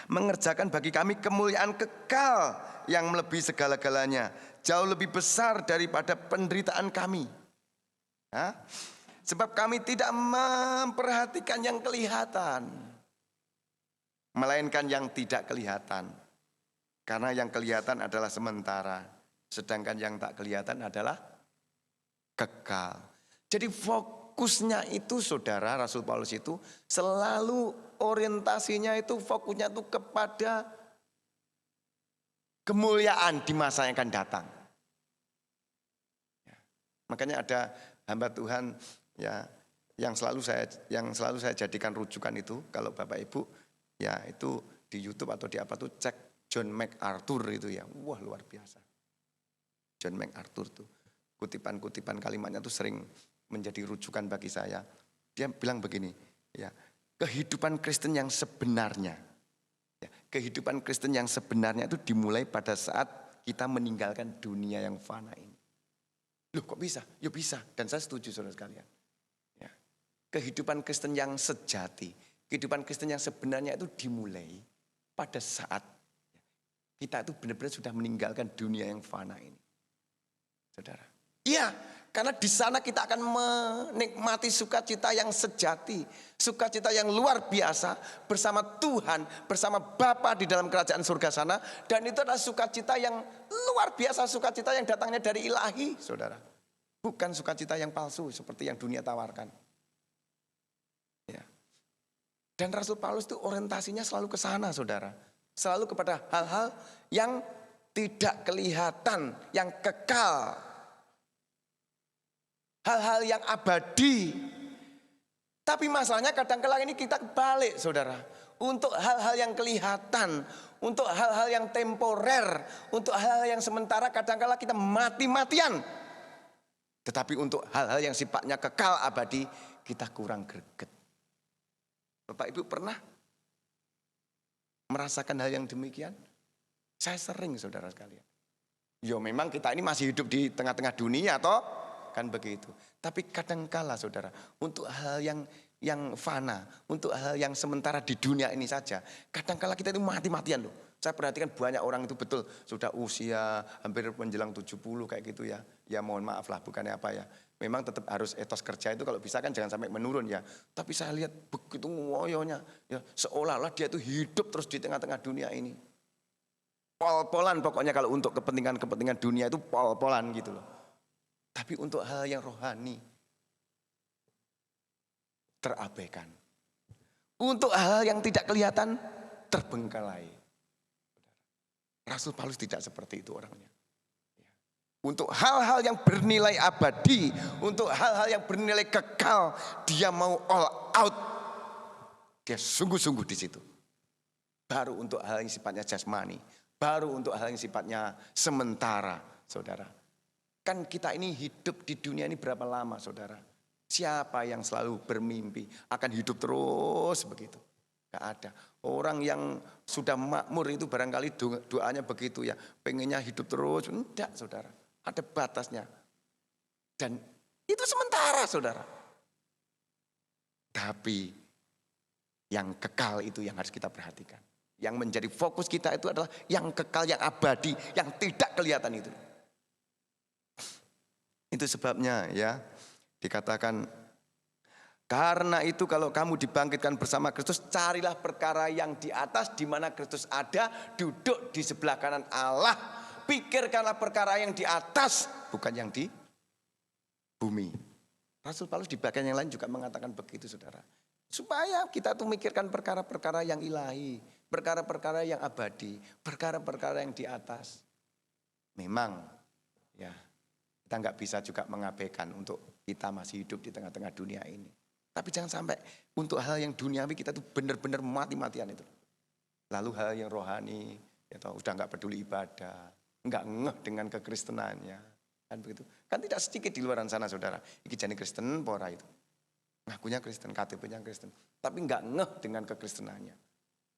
mengerjakan bagi kami kemuliaan kekal yang melebihi segala-galanya. Jauh lebih besar daripada penderitaan kami. Ya? Sebab kami tidak memperhatikan yang kelihatan, melainkan yang tidak kelihatan. Karena yang kelihatan adalah sementara, sedangkan yang tak kelihatan adalah kekal. Jadi fokusnya itu, saudara, Rasul Paulus itu selalu orientasinya itu, fokusnya itu kepada kemuliaan di masa yang akan datang. Ya. Makanya ada hamba Tuhan, ya, yang selalu saya jadikan rujukan itu, kalau Bapak Ibu, ya, itu di YouTube atau di apa tuh, cek John MacArthur itu, ya. Wah, luar biasa. John MacArthur tuh, kutipan-kutipan kalimatnya tuh sering menjadi rujukan bagi saya. Dia bilang begini, ya, kehidupan Kristen yang sebenarnya, ya, kehidupan Kristen yang sebenarnya itu dimulai pada saat kita meninggalkan dunia yang fana ini. Loh, kok bisa? Ya bisa, dan saya setuju, saudara sekalian. Ya. Kehidupan Kristen yang sejati, kehidupan Kristen yang sebenarnya itu dimulai pada saat kita itu benar-benar sudah meninggalkan dunia yang fana ini, saudara. Iya, karena di sana kita akan menikmati sukacita yang sejati, sukacita yang luar biasa bersama Tuhan, bersama Bapa di dalam kerajaan surga sana. Dan itu adalah sukacita yang luar biasa, sukacita yang datangnya dari ilahi, saudara. Bukan sukacita yang palsu seperti yang dunia tawarkan. Ya. Dan Rasul Paulus itu orientasinya selalu ke sana, saudara. Selalu kepada hal-hal yang tidak kelihatan, yang kekal. Hal-hal yang abadi. Tapi masalahnya kadang-kala ini kita balik, saudara. Untuk hal-hal yang kelihatan, untuk hal-hal yang temporer, untuk hal-hal yang sementara kadang-kala kita mati-matian. Tetapi untuk hal-hal yang sifatnya kekal abadi, kita kurang greget. Bapak Ibu pernah merasakan hal yang demikian? Saya sering, saudara sekalian. Ya memang kita ini masih hidup di tengah-tengah dunia, toh? Kan begitu. Tapi kadangkala, saudara, untuk hal yang fana, untuk hal yang sementara di dunia ini saja. Kadangkala kita itu mati-matian loh. Saya perhatikan banyak orang itu betul sudah usia hampir menjelang 70 kayak gitu ya. Ya mohon maaf lah, bukannya apa ya. Memang tetap harus etos kerja itu kalau bisa kan jangan sampai menurun ya. Tapi saya lihat begitu ngoyonya, ya seolah-olah dia itu hidup terus di tengah-tengah dunia ini. Pol-polan pokoknya kalau untuk kepentingan dunia itu pol-polan gitu loh. Tapi untuk hal yang rohani terabaikan. Untuk hal yang tidak kelihatan terbengkalai. Rasul Paulus tidak seperti itu orangnya. Untuk hal-hal yang bernilai abadi, untuk hal-hal yang bernilai kekal, dia mau all out. Dia sungguh-sungguh di situ. Baru untuk hal yang sifatnya jasmani, baru untuk hal yang sifatnya sementara, saudara. Kan kita ini hidup di dunia ini berapa lama, saudara? Siapa yang selalu bermimpi akan hidup terus begitu? Gak ada. Orang yang sudah makmur itu barangkali doanya begitu ya. Pengennya hidup terus. Enggak, saudara. Ada batasnya. Dan itu sementara, saudara. Tapi yang kekal itu yang harus kita perhatikan. Yang menjadi fokus kita itu adalah yang kekal, yang abadi, yang tidak kelihatan itu. Itu sebabnya ya dikatakan, karena itu kalau kamu dibangkitkan bersama Kristus, carilah perkara yang di atas di mana Kristus ada, duduk di sebelah kanan Allah. Pikirkanlah perkara yang di atas, bukan yang di bumi. Rasul Paulus di bagian yang lain juga mengatakan begitu, saudara. Supaya kita tuh mikirkan perkara-perkara yang ilahi, perkara-perkara yang abadi, perkara-perkara yang di atas. Memang ya kita nggak bisa juga mengabaikan untuk kita masih hidup di tengah-tengah dunia ini. Tapi jangan sampai untuk hal yang duniawi kita tuh benar-benar mati-matian itu. Lalu hal yang rohani, ya tahu, udah nggak peduli ibadah, nggak ngeh dengan kekristenannya, kan begitu. Kan tidak sedikit di luar sana, saudara. Iki jani Kristen, pora itu. Ngakunya Kristen, KTP-nya Kristen, tapi nggak ngeh dengan kekristenannya.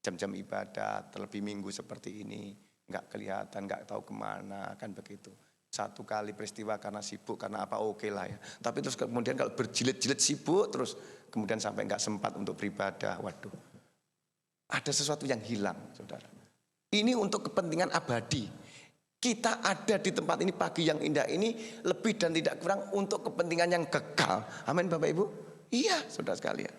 Jam-jam ibadah, terlebih minggu seperti ini, nggak kelihatan, nggak tahu kemana, kan begitu. Satu kali peristiwa karena sibuk, karena apa oke lah ya. Tapi terus kemudian kalau berjilid-jilid sibuk terus kemudian sampai nggak sempat untuk beribadah. Waduh, ada sesuatu yang hilang, saudara. Ini untuk kepentingan abadi. Kita ada di tempat ini pagi yang indah ini lebih dan tidak kurang untuk kepentingan yang kekal. Amin Bapak Ibu? Iya saudara sekalian.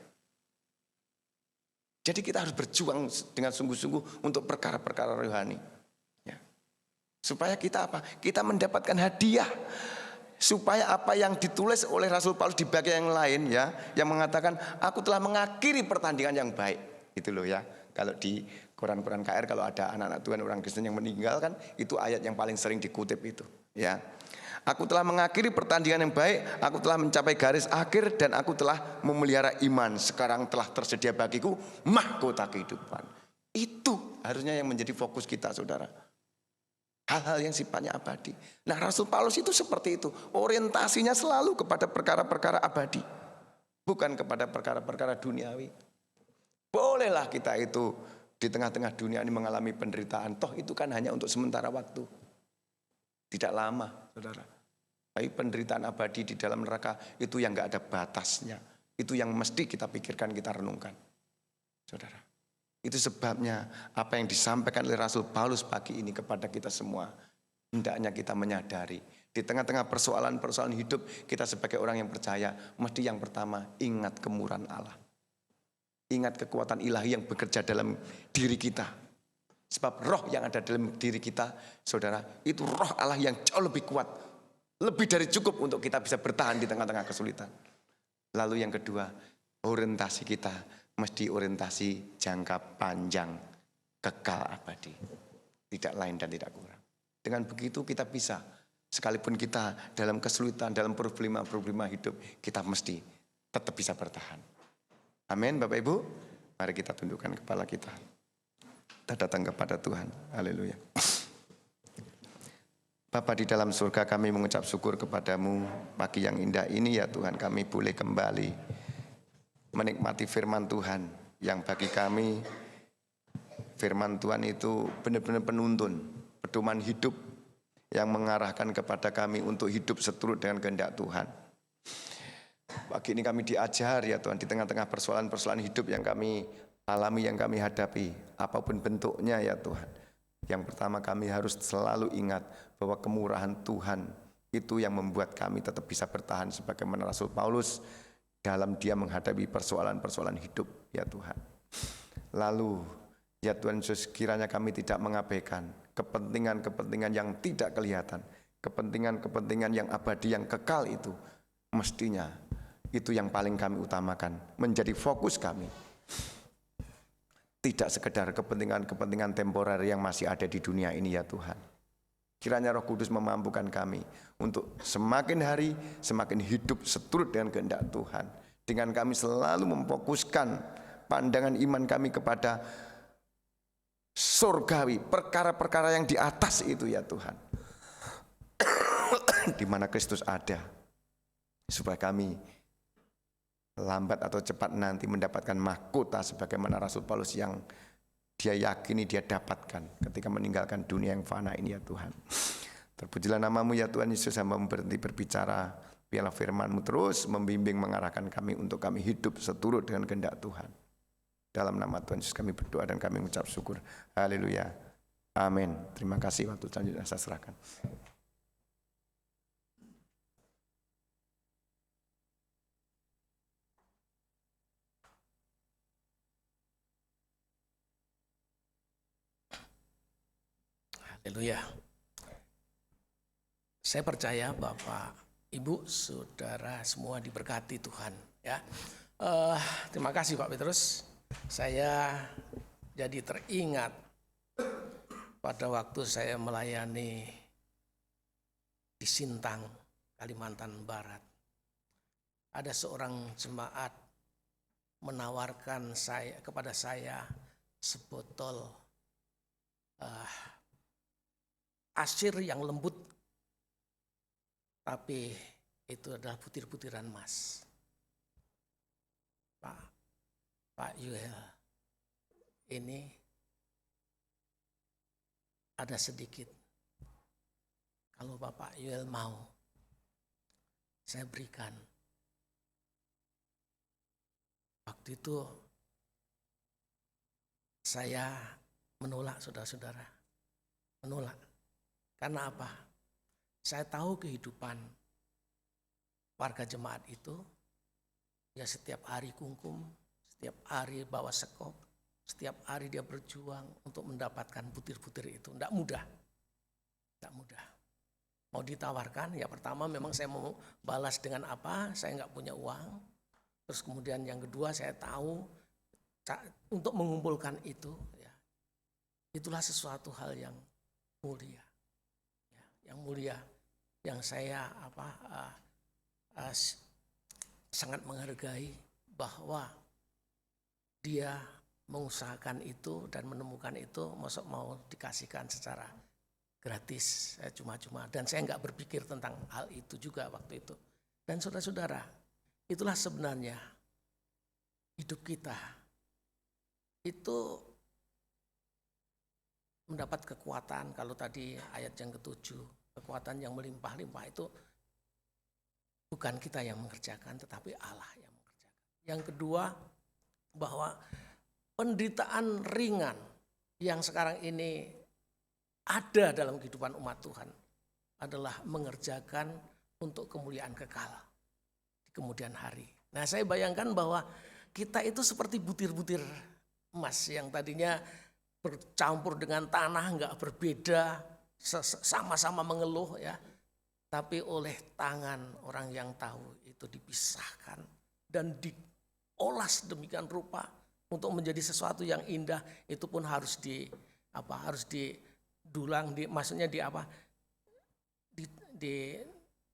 Jadi kita harus berjuang dengan sungguh-sungguh untuk perkara-perkara rohani. Supaya kita apa? Kita mendapatkan hadiah. Supaya apa yang ditulis oleh Rasul Paulus di bagian yang lain ya, yang mengatakan aku telah mengakhiri pertandingan yang baik. Itu loh ya. Kalau di Quran KR kalau ada anak-anak Tuhan orang Kristen yang meninggal kan itu ayat yang paling sering dikutip itu ya. Aku telah mengakhiri pertandingan yang baik, aku telah mencapai garis akhir dan aku telah memelihara iman. Sekarang telah tersedia bagiku mahkota kehidupan. Itu harusnya yang menjadi fokus kita, saudara. Hal-hal yang sifatnya abadi. Nah Rasul Paulus itu seperti itu. Orientasinya selalu kepada perkara-perkara abadi. Bukan kepada perkara-perkara duniawi. Bolehlah kita itu di tengah-tengah dunia ini mengalami penderitaan. Toh itu kan hanya untuk sementara waktu. Tidak lama, saudara. Tapi penderitaan abadi di dalam neraka itu yang gak ada batasnya. Itu yang mesti kita pikirkan, kita renungkan. Saudara. Itu sebabnya apa yang disampaikan oleh Rasul Paulus pagi ini kepada kita semua. Hendaknya kita menyadari. Di tengah-tengah persoalan-persoalan hidup kita sebagai orang yang percaya. Mesti yang pertama ingat kemurahan Allah. Ingat kekuatan ilahi yang bekerja dalam diri kita. Sebab roh yang ada dalam diri kita, saudara, itu roh Allah yang jauh lebih kuat. Lebih dari cukup untuk kita bisa bertahan di tengah-tengah kesulitan. Lalu yang kedua, orientasi kita mesti orientasi jangka panjang, kekal abadi. Tidak lain dan tidak kurang. Dengan begitu kita bisa, sekalipun kita dalam kesulitan, dalam problema hidup, kita mesti tetap bisa bertahan. Amin Bapak Ibu. Mari kita tundukkan kepala kita. Kita datang kepada Tuhan. Haleluya. Bapa di dalam surga, kami mengucap syukur kepadamu pagi yang indah ini ya Tuhan. Kami boleh kembali menikmati firman Tuhan yang bagi kami firman Tuhan itu benar-benar penuntun, pedoman hidup yang mengarahkan kepada kami untuk hidup seturut dengan kehendak Tuhan. Pagi ini kami diajar ya Tuhan, di tengah-tengah persoalan-persoalan hidup yang kami alami, yang kami hadapi, apapun bentuknya ya Tuhan. Yang pertama kami harus selalu ingat bahwa kemurahan Tuhan itu yang membuat kami tetap bisa bertahan sebagaimana Rasul Paulus dalam dia menghadapi persoalan-persoalan hidup ya Tuhan. Lalu ya Tuhan Yesus, kiranya kami tidak mengabaikan kepentingan-kepentingan yang tidak kelihatan, kepentingan-kepentingan yang abadi, yang kekal itu. Mestinya itu yang paling kami utamakan, menjadi fokus kami. Tidak sekedar kepentingan-kepentingan temporer yang masih ada di dunia ini ya Tuhan. Kiranya Roh Kudus memampukan kami untuk semakin hari semakin hidup seturut dengan kehendak Tuhan. Dengan kami selalu memfokuskan pandangan iman kami kepada surgawi, perkara-perkara yang di atas itu ya Tuhan. Di mana Kristus ada. Supaya kami lambat atau cepat nanti mendapatkan mahkota sebagaimana Rasul Paulus yang dia yakini dia dapatkan ketika meninggalkan dunia yang fana ini ya Tuhan. Terpujilah namamu ya Tuhan Yesus, hamba berhenti berbicara, biarlah firman-Mu terus membimbing mengarahkan kami untuk kami hidup seturut dengan kehendak Tuhan. Dalam nama Tuhan Yesus kami berdoa dan kami mengucap syukur. Haleluya. Amin. Terima kasih, waktu selanjutnya saya serahkan. Haleluya. Saya percaya Bapak, Ibu, Saudara semua diberkati Tuhan. Ya, terima kasih Pak Petrus. Saya jadi teringat pada waktu saya melayani di Sintang, Kalimantan Barat. Ada seorang jemaat menawarkan kepada saya sebotol asir yang lembut, tapi itu adalah butir-butiran emas. Pak Yuel, ini ada sedikit. Kalau Bapak Yuel mau, saya berikan. Waktu itu saya menolak, saudara-saudara. Menolak. Karena apa? Saya tahu kehidupan warga jemaat itu, ya setiap hari kungkum, setiap hari bawa sekop, setiap hari dia berjuang untuk mendapatkan butir-butir itu. Tidak mudah. Tidak mudah. Mau ditawarkan, ya pertama memang saya mau balas dengan apa, saya nggak punya uang. Terus kemudian yang kedua saya tahu untuk mengumpulkan itu, ya, itulah sesuatu hal yang mulia. Yang mulia, yang saya sangat menghargai bahwa dia mengusahakan itu dan menemukan itu, masuk mau dikasihkan secara gratis, cuma-cuma. Dan saya nggak berpikir tentang hal itu juga waktu itu. Dan saudara-saudara, itulah sebenarnya hidup kita itu mendapat kekuatan. Kalau tadi ayat yang ke-7, kekuatan yang melimpah-limpah itu bukan kita yang mengerjakan, tetapi Allah yang mengerjakan. Yang kedua, bahwa penderitaan ringan yang sekarang ini ada dalam kehidupan umat Tuhan adalah mengerjakan untuk kemuliaan kekal di kemudian hari. Nah, saya bayangkan bahwa kita itu seperti butir-butir emas yang tadinya bercampur dengan tanah, nggak berbeda, sama-sama mengeluh ya. Tapi oleh tangan orang yang tahu itu dipisahkan dan diolah sedemikian rupa untuk menjadi sesuatu yang indah. Itu pun harus harus didulang, maksudnya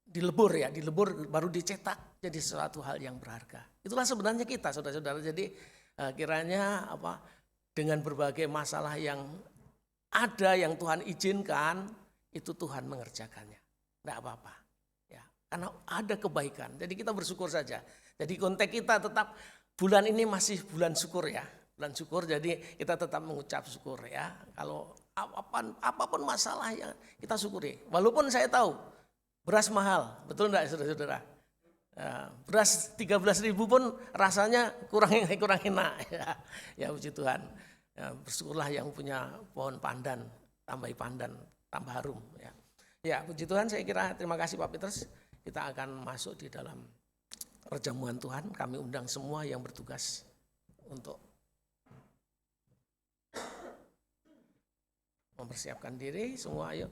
dilebur ya, dilebur baru dicetak jadi sesuatu hal yang berharga. Itulah sebenarnya kita, saudara-saudara. Jadi kiranya dengan berbagai masalah yang ada yang Tuhan izinkan, itu Tuhan mengerjakannya. Tidak apa-apa. Ya, karena ada kebaikan. Jadi kita bersyukur saja. Jadi konteks kita tetap bulan ini masih bulan syukur ya. Bulan syukur, jadi kita tetap mengucap syukur ya. Kalau apapun masalah yang kita syukuri. Walaupun saya tahu beras mahal, betul enggak saudara-saudara? Beras 13.000 pun rasanya kurang enak ya puji Tuhan. Ya, bersyukurlah yang punya pohon pandan, tambahi pandan, tambah harum ya. Ya puji Tuhan, saya kira terima kasih Pak Petrus. Kita akan masuk di dalam perjamuan Tuhan. Kami undang semua yang bertugas untuk mempersiapkan diri, semua ayo.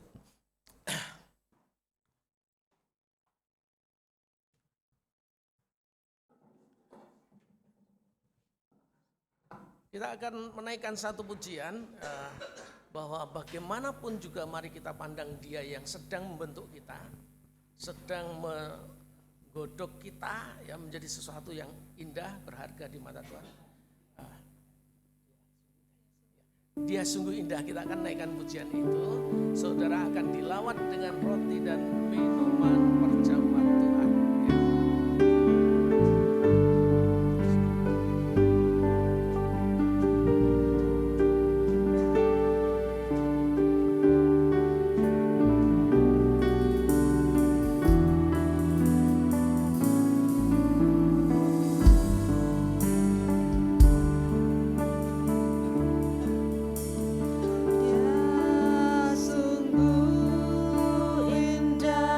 Kita akan menaikkan satu pujian bahwa bagaimanapun juga mari kita pandang Dia yang sedang membentuk kita, sedang menggodok kita ya menjadi sesuatu yang indah, berharga di mata Tuhan. Dia sungguh indah. Kita akan naikkan pujian itu. Saudara akan dilawat dengan roti dan minuman perjamuan Tuhan. Sungguh indah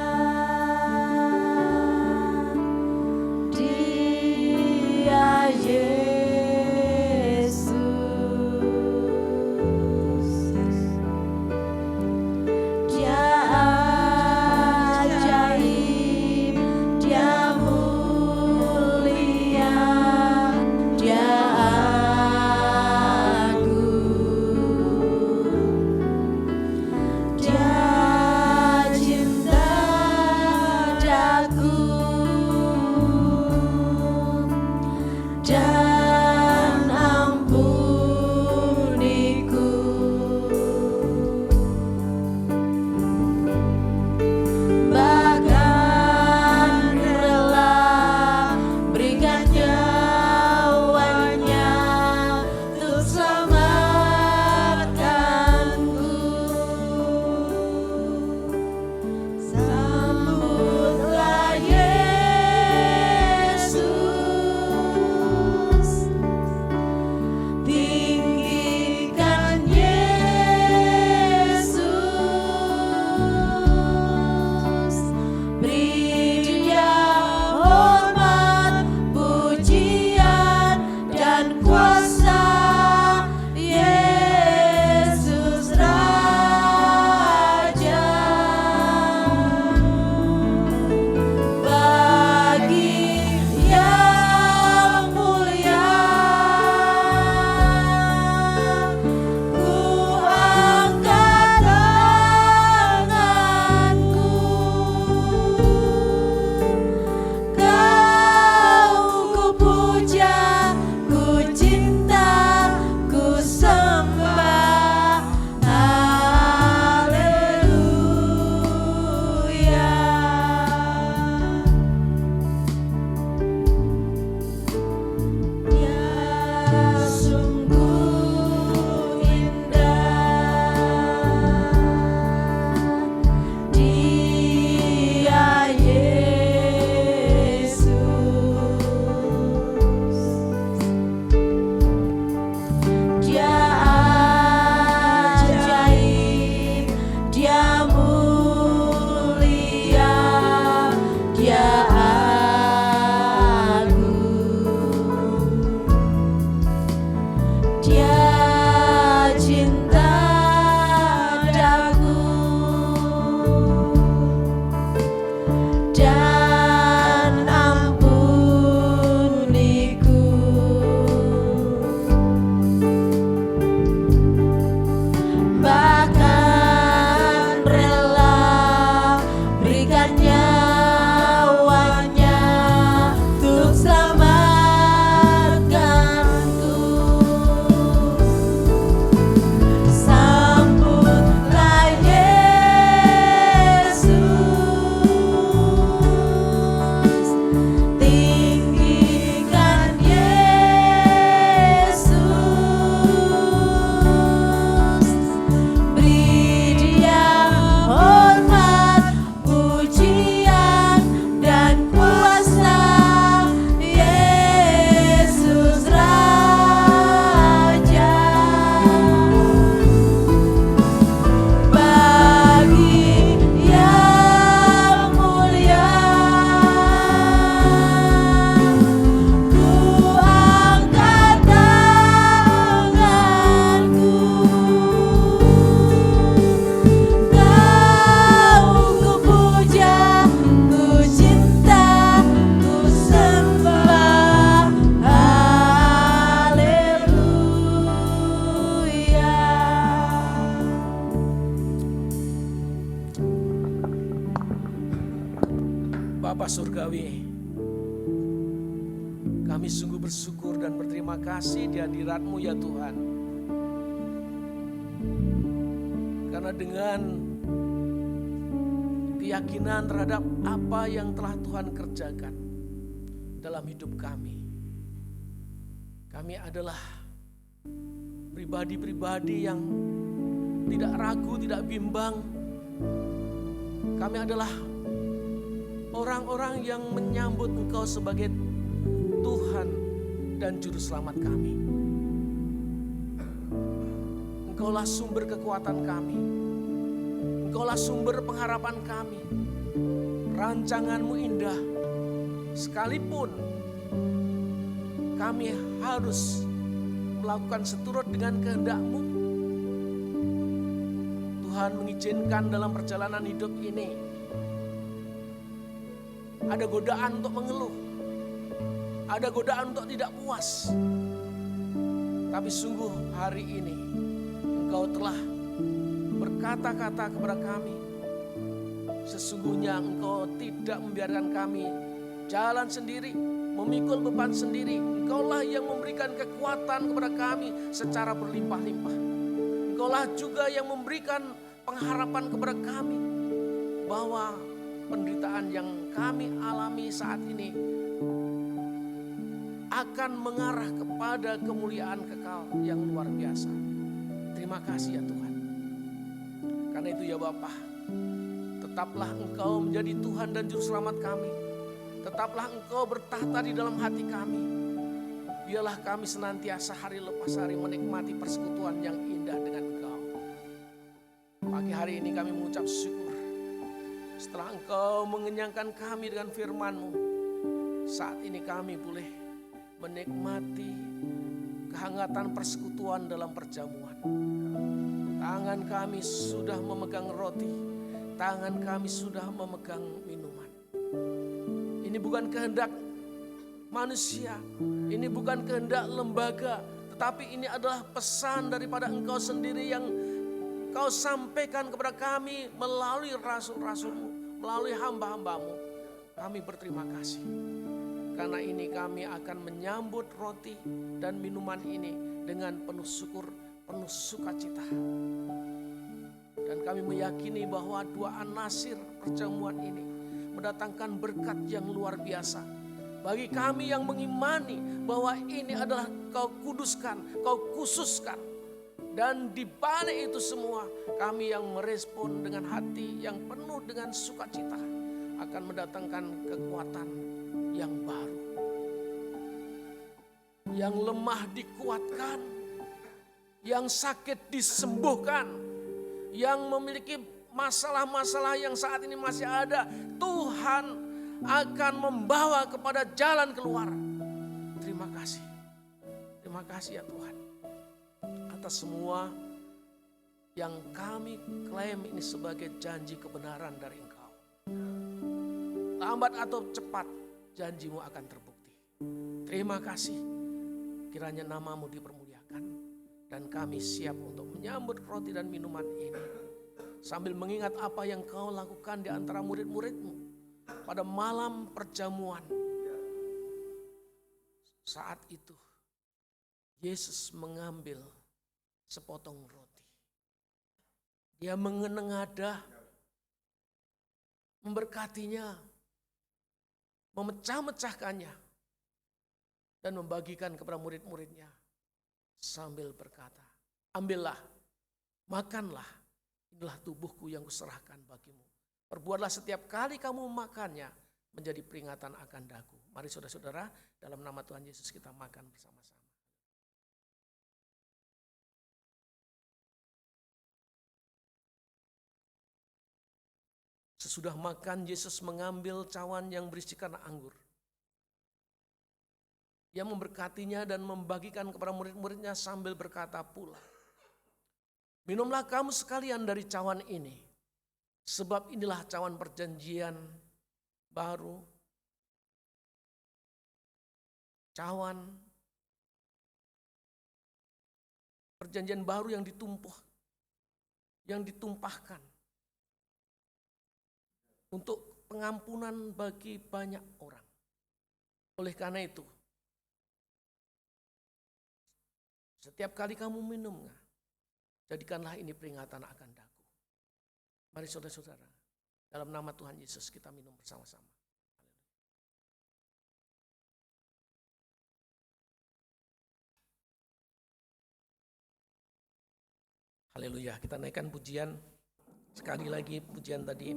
Bapa Surgawi, kami sungguh bersyukur dan berterima kasih di hadirat-Mu ya Tuhan. Karena dengan keyakinan terhadap apa yang telah Tuhan kerjakan dalam hidup kami, kami adalah pribadi-pribadi yang tidak ragu, tidak bimbang. Kami adalah orang-orang yang menyambut Engkau sebagai Tuhan dan Juru Selamat kami. Engkaulah sumber kekuatan kami. Engkaulah sumber pengharapan kami. Rancangan-Mu indah. Sekalipun kami harus melakukan seturut dengan kehendak-Mu, Tuhan mengizinkan dalam perjalanan hidup ini ada godaan untuk mengeluh, ada godaan untuk tidak puas. Tapi sungguh hari ini Engkau telah berkata-kata kepada kami, sesungguhnya Engkau tidak membiarkan kami jalan sendiri, memikul beban sendiri. Engkaulah yang memberikan kekuatan kepada kami secara berlimpah-limpah. Engkaulah juga yang memberikan pengharapan kepada kami bahwa penderitaan yang kami alami saat ini akan mengarah kepada kemuliaan kekal yang luar biasa. Terima kasih ya Tuhan. Karena itu ya Bapa, tetaplah Engkau menjadi Tuhan dan Juru Selamat kami. Tetaplah Engkau bertahta di dalam hati kami. Biarlah kami senantiasa hari lepas hari menikmati persekutuan yang indah dengan Engkau. Pagi hari ini kami mengucap syukur. Setelah Engkau mengenyangkan kami dengan firman-Mu, saat ini kami boleh menikmati kehangatan persekutuan dalam perjamuan. Tangan kami sudah memegang roti, tangan kami sudah memegang minuman. Ini bukan kehendak manusia, ini bukan kehendak lembaga, tetapi ini adalah pesan daripada Engkau sendiri yang Kau sampaikan kepada kami melalui rasul-rasul-Mu, melalui hamba-hamba-Mu. Kami berterima kasih. Karena ini kami akan menyambut roti dan minuman ini dengan penuh syukur, penuh sukacita. Dan kami meyakini bahwa duaan nasir perjamuan ini mendatangkan berkat yang luar biasa. Bagi kami yang mengimani bahwa ini adalah Kau kuduskan, Kau khususkan. Dan di balik itu semua kami yang merespon dengan hati yang penuh dengan sukacita akan mendatangkan kekuatan yang baru. Yang lemah dikuatkan, yang sakit disembuhkan, yang memiliki masalah-masalah yang saat ini masih ada, Tuhan akan membawa kepada jalan keluar. Terima kasih. Terima kasih ya Tuhan. Atas semua yang kami klaim ini sebagai janji kebenaran dari Engkau. Lambat atau cepat janji-Mu akan terbukti. Terima kasih. Kiranya nama-Mu dipermuliakan. Dan kami siap untuk menyambut roti dan minuman ini. Sambil mengingat apa yang Kau lakukan di antara murid-murid-Mu. Pada malam perjamuan. Saat itu Yesus mengambil sepotong roti. Dia mengenadah, memberkatinya, memecah-mecahkannya, dan membagikan kepada murid-muridnya sambil berkata, ambillah, makanlah, inilah tubuhku yang kuserahkan bagimu. Perbuatlah setiap kali kamu memakannya menjadi peringatan akan daku. Mari saudara-saudara, dalam nama Tuhan Yesus kita makan bersama-sama. Sesudah makan, Yesus mengambil cawan yang berisikan anggur. Dia memberkatinya dan membagikan kepada murid-muridnya sambil berkata pula, minumlah kamu sekalian dari cawan ini, sebab inilah cawan perjanjian baru, cawan perjanjian baru yang ditumpahkan untuk pengampunan bagi banyak orang. Oleh karena itu, setiap kali kamu minum, jadikanlah ini peringatan akan daku. Mari saudara-saudara, dalam nama Tuhan Yesus kita minum bersama-sama. Haleluya, kita naikkan pujian. Sekali lagi pujian tadi,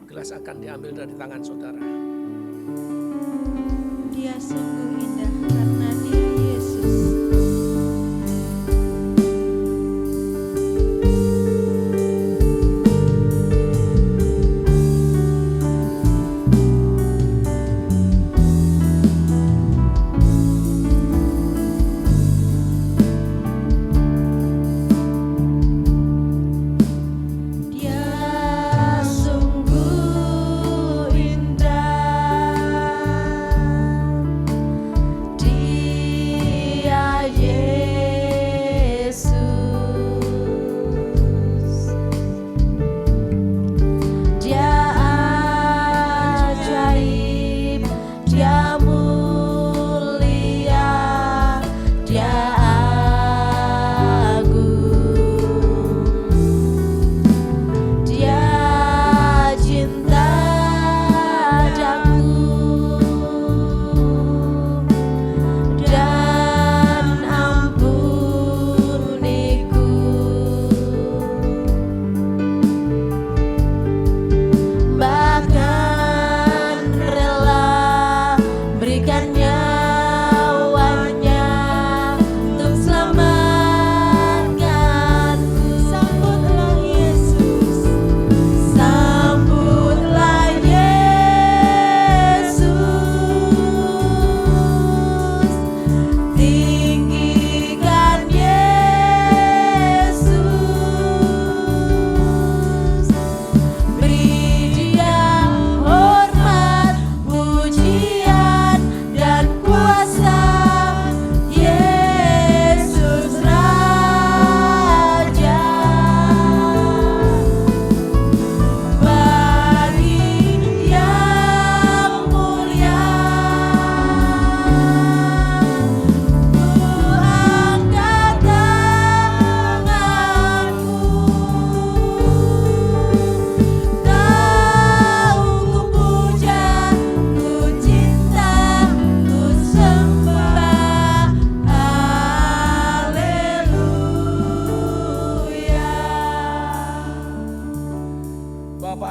gelas akan diambil dari tangan saudara. Dia sungguh indah karena Dia Yesus.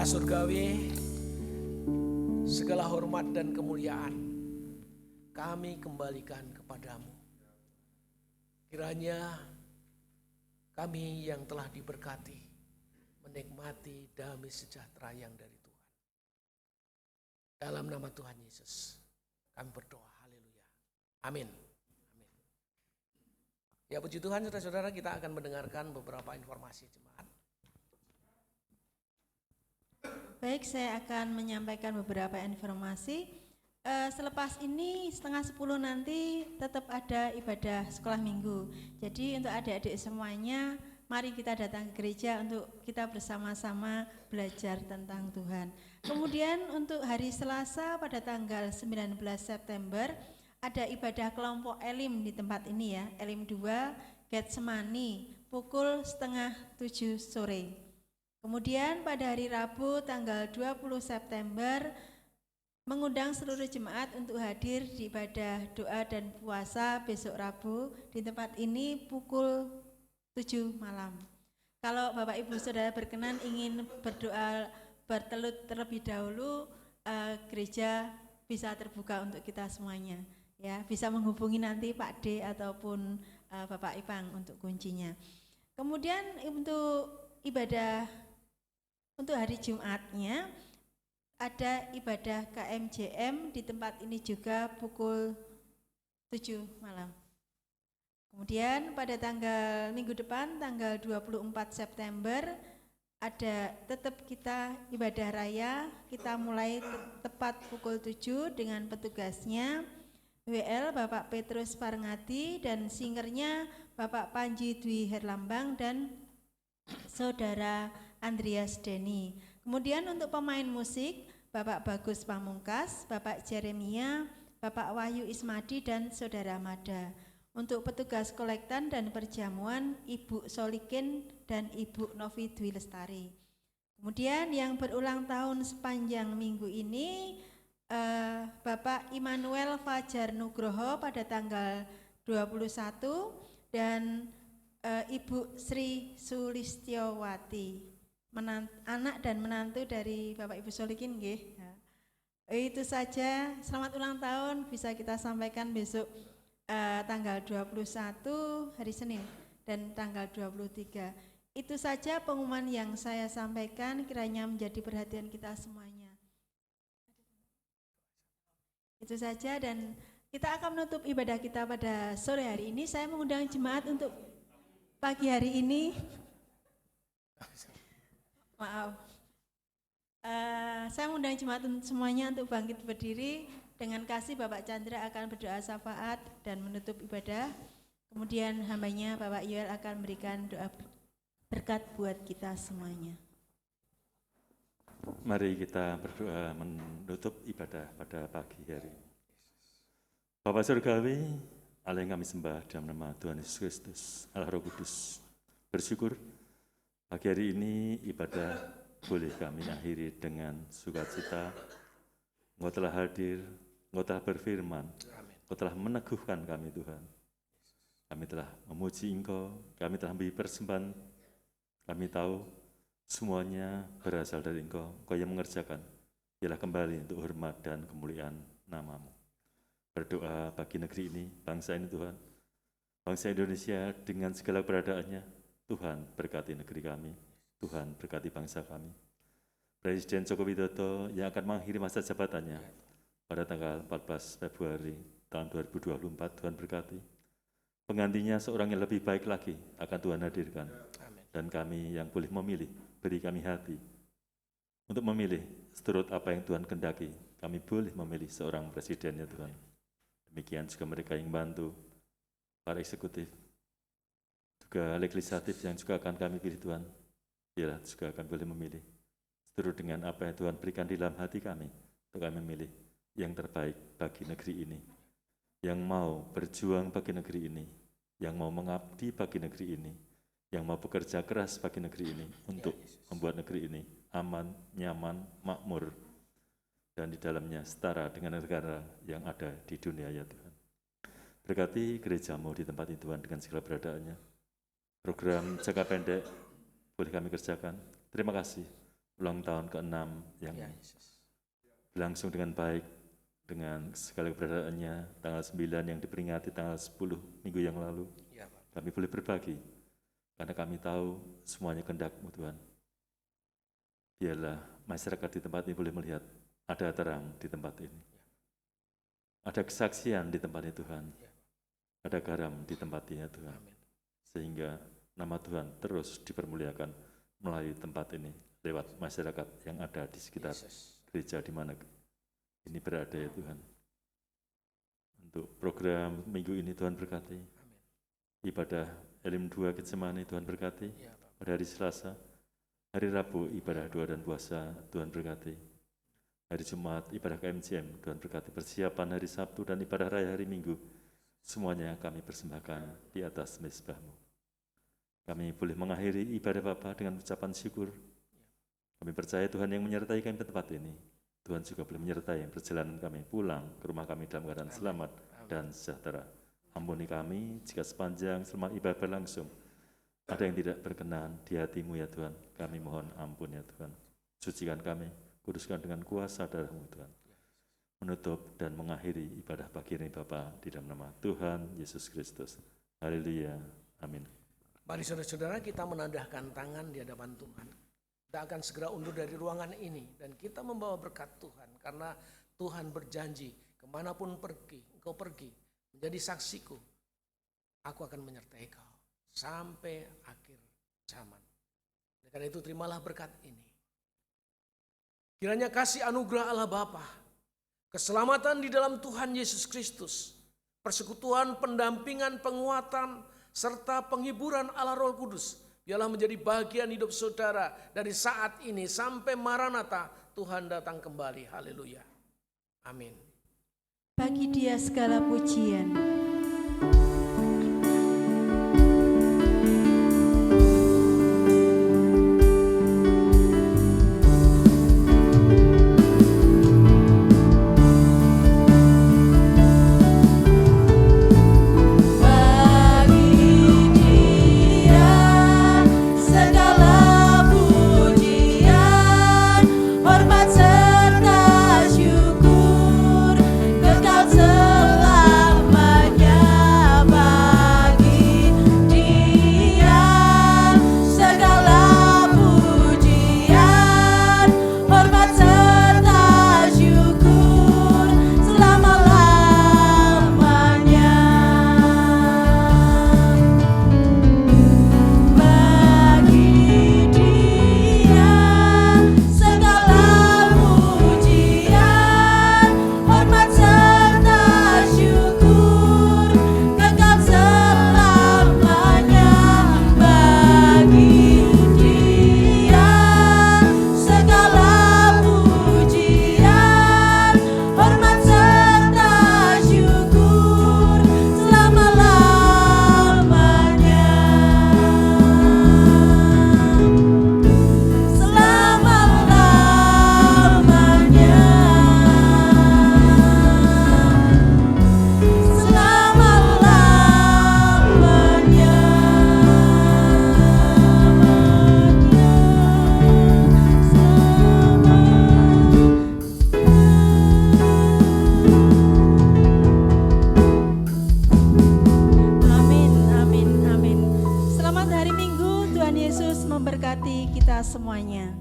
surgawi, segala hormat dan kemuliaan kami kembalikan kepadamu. Kiranya kami yang telah diberkati menikmati damai sejahtera yang dari Tuhan. Dalam nama Tuhan Yesus kami berdoa, haleluya, amin. Amin. Ya, puji Tuhan, saudara-saudara, kita akan mendengarkan beberapa informasi jemaat. Baik, saya akan menyampaikan beberapa informasi. Selepas ini 9:30 nanti tetap ada ibadah sekolah minggu. Jadi untuk adik-adik semuanya, mari kita datang ke gereja untuk kita bersama-sama belajar tentang Tuhan. Kemudian untuk hari Selasa pada tanggal 19 September ada ibadah kelompok Elim di tempat ini ya, Elim 2 Getsemani pukul 6:30 sore. Kemudian pada hari Rabu tanggal 20 September mengundang seluruh jemaat untuk hadir di ibadah doa dan puasa besok Rabu di tempat ini pukul 7 malam. Kalau Bapak Ibu Saudara berkenan ingin berdoa bertelut terlebih dahulu, gereja bisa terbuka untuk kita semuanya. Ya, bisa menghubungi nanti Pak D ataupun Bapak Ipang untuk kuncinya. Kemudian untuk ibadah untuk hari Jumatnya ada ibadah KMJM di tempat ini juga pukul 7 malam. Kemudian pada tanggal minggu depan tanggal 24 September ada tetap kita ibadah raya, kita mulai tepat pukul 7 dengan petugasnya WL Bapak Petrus Parngati dan singernya Bapak Panji Dwi Herlambang dan Saudara Andreas Denny. Kemudian untuk pemain musik, Bapak Bagus Pamungkas, Bapak Jeremia, Bapak Wahyu Ismadi dan Saudara Mada. Untuk petugas kolektan dan perjamuan, Ibu Solikin dan Ibu Novi Dwi Lestari. Kemudian yang berulang tahun sepanjang minggu ini, Bapak Immanuel Fajar Nugroho pada tanggal 21 dan Ibu Sri Sulistiowati, anak dan menantu dari Bapak Ibu Solikin nggih. Itu saja, selamat ulang tahun bisa kita sampaikan besok tanggal 21 hari Senin dan tanggal 23. Itu saja pengumuman yang saya sampaikan, kiranya menjadi perhatian kita semuanya. Itu saja, dan kita akan menutup ibadah kita pada sore hari ini. Saya mengundang jemaat untuk pagi hari ini. Maaf. Saya mengundang jemaat semuanya untuk bangkit berdiri. Dengan kasih Bapak Chandra akan berdoa syafaat dan menutup ibadah. Kemudian hambanya Bapak Yoel akan memberikan doa berkat buat kita semuanya. Mari kita berdoa menutup ibadah pada pagi hari. Bapa Surgawi, Allah yang kami sembah dalam nama Tuhan Yesus Kristus, Allah Roh Kudus, bersyukur pagi hari ini ibadah boleh kami akhiri dengan sukacita. Engkau telah hadir, Engkau telah berfirman, Engkau telah meneguhkan kami Tuhan. Kami telah memuji Engkau, kami telah memberi persembahan. Kami tahu semuanya berasal dari Engkau, Engkau yang mengerjakan. Biarlah kembali untuk hormat dan kemuliaan nama-Mu. Berdoa bagi negeri ini, bangsa ini Tuhan. Bangsa Indonesia dengan segala keberadaannya, Tuhan berkati negeri kami, Tuhan berkati bangsa kami. Presiden Joko Widodo yang akan mengakhiri masa jabatannya pada tanggal 14 Februari tahun 2024, Tuhan berkati. Penggantinya seorang yang lebih baik lagi akan Tuhan hadirkan. Dan kami yang boleh memilih, beri kami hati untuk memilih seturut apa yang Tuhan kehendaki. Kami boleh memilih seorang presiden ya Tuhan. Demikian juga mereka yang bantu, para eksekutif, juga legislatif yang juga akan kami pilih Tuhan. Biarlah juga kami boleh memilih seturut dengan apa yang Tuhan berikan di dalam hati kami, untuk kami memilih yang terbaik bagi negeri ini, yang mau berjuang bagi negeri ini, yang mau mengabdi bagi negeri ini, yang mau bekerja keras bagi negeri ini untuk membuat negeri ini aman, nyaman, makmur, dan di dalamnya setara dengan negara yang ada di dunia ya Tuhan. Berkati gereja-Mu di tempat ini Tuhan dengan segala beradaannya. Program jangka pendek boleh kami kerjakan. Terima kasih ulang tahun ke-6 yang berlangsung dengan baik, dengan segala keberadaannya. Tanggal 9 yang diperingati tanggal 10 minggu yang lalu. Kami boleh berbagi, karena kami tahu semuanya kehendak-Mu Tuhan. Biarlah masyarakat di tempat ini boleh melihat ada terang di tempat ini. Ada kesaksian di tempat ini Tuhan. Ada garam di tempat ini ya Tuhan. Sehingga nama Tuhan terus dipermuliakan melalui tempat ini lewat masyarakat yang ada di sekitar gereja di mana ini berada ya Tuhan. Untuk program minggu ini Tuhan berkati. Ibadah Elim 2 Getsemani Tuhan berkati. Pada hari Selasa, hari Rabu ibadah doa dan puasa Tuhan berkati. Hari Jumat ibadah KMCM Tuhan berkati. Persiapan hari Sabtu dan ibadah raya hari Minggu, semuanya kami persembahkan di atas mezbah-Mu. Kami boleh mengakhiri ibadah Bapa dengan ucapan syukur. Kami percaya Tuhan yang menyertai kami di tempat ini, Tuhan juga boleh menyertai perjalanan kami pulang ke rumah kami dalam keadaan selamat dan sejahtera. Ampuni kami jika sepanjang selama ibadah berlangsung ada yang tidak berkenan di hati-Mu ya Tuhan. Kami mohon ampun ya Tuhan. Sucikan kami, kuduskan dengan kuasa darah-Mu Tuhan. Menutup dan mengakhiri ibadah pagi ini Bapa di dalam nama Tuhan Yesus Kristus. Haleluya. Amin. Mari saudara-saudara kita menadahkan tangan di hadapan Tuhan. Kita akan segera undur dari ruangan ini dan kita membawa berkat Tuhan. Karena Tuhan berjanji kemanapun pergi, engkau pergi menjadi saksiku. Aku akan menyertai kau sampai akhir zaman. Karena itu terimalah berkat ini. Kiranya kasih anugerah Allah Bapa, keselamatan di dalam Tuhan Yesus Kristus, persekutuan, pendampingan, penguatan, serta penghiburan Allah Roh Kudus Biarlah menjadi bagian hidup saudara dari saat ini sampai Maranatha, Tuhan datang kembali. Haleluya. Amin. Bagi Dia segala pujian. memberkati kita semuanya.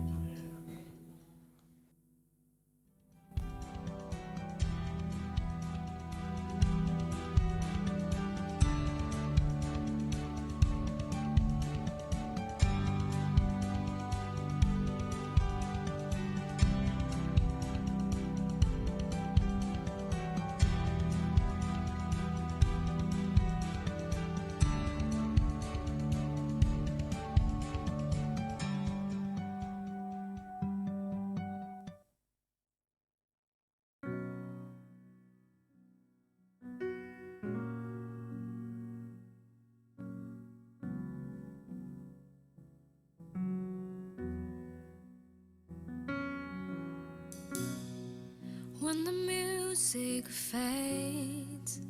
When the music fades,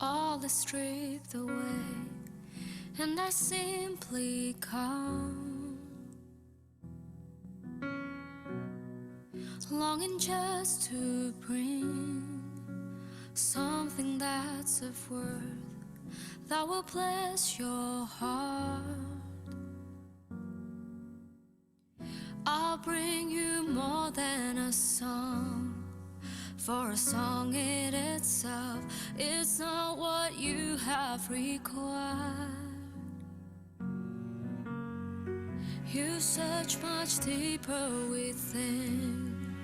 all is stripped away, and I simply come, longing just to bring something that's of worth that will bless your heart. I'll bring you more than a song, for a song in itself, it's not what you have required. You search much deeper within,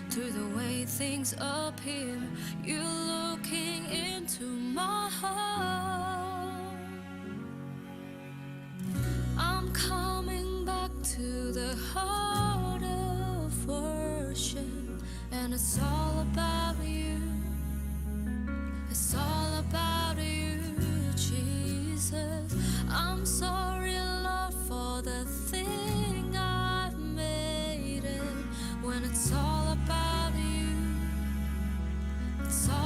through the way things appear. You're looking into my heart. I'm coming back to the heart of worship, and it's all about you. It's all about you, Jesus. I'm sorry, Lord, for the thing I've made it. When it's all about you, it's all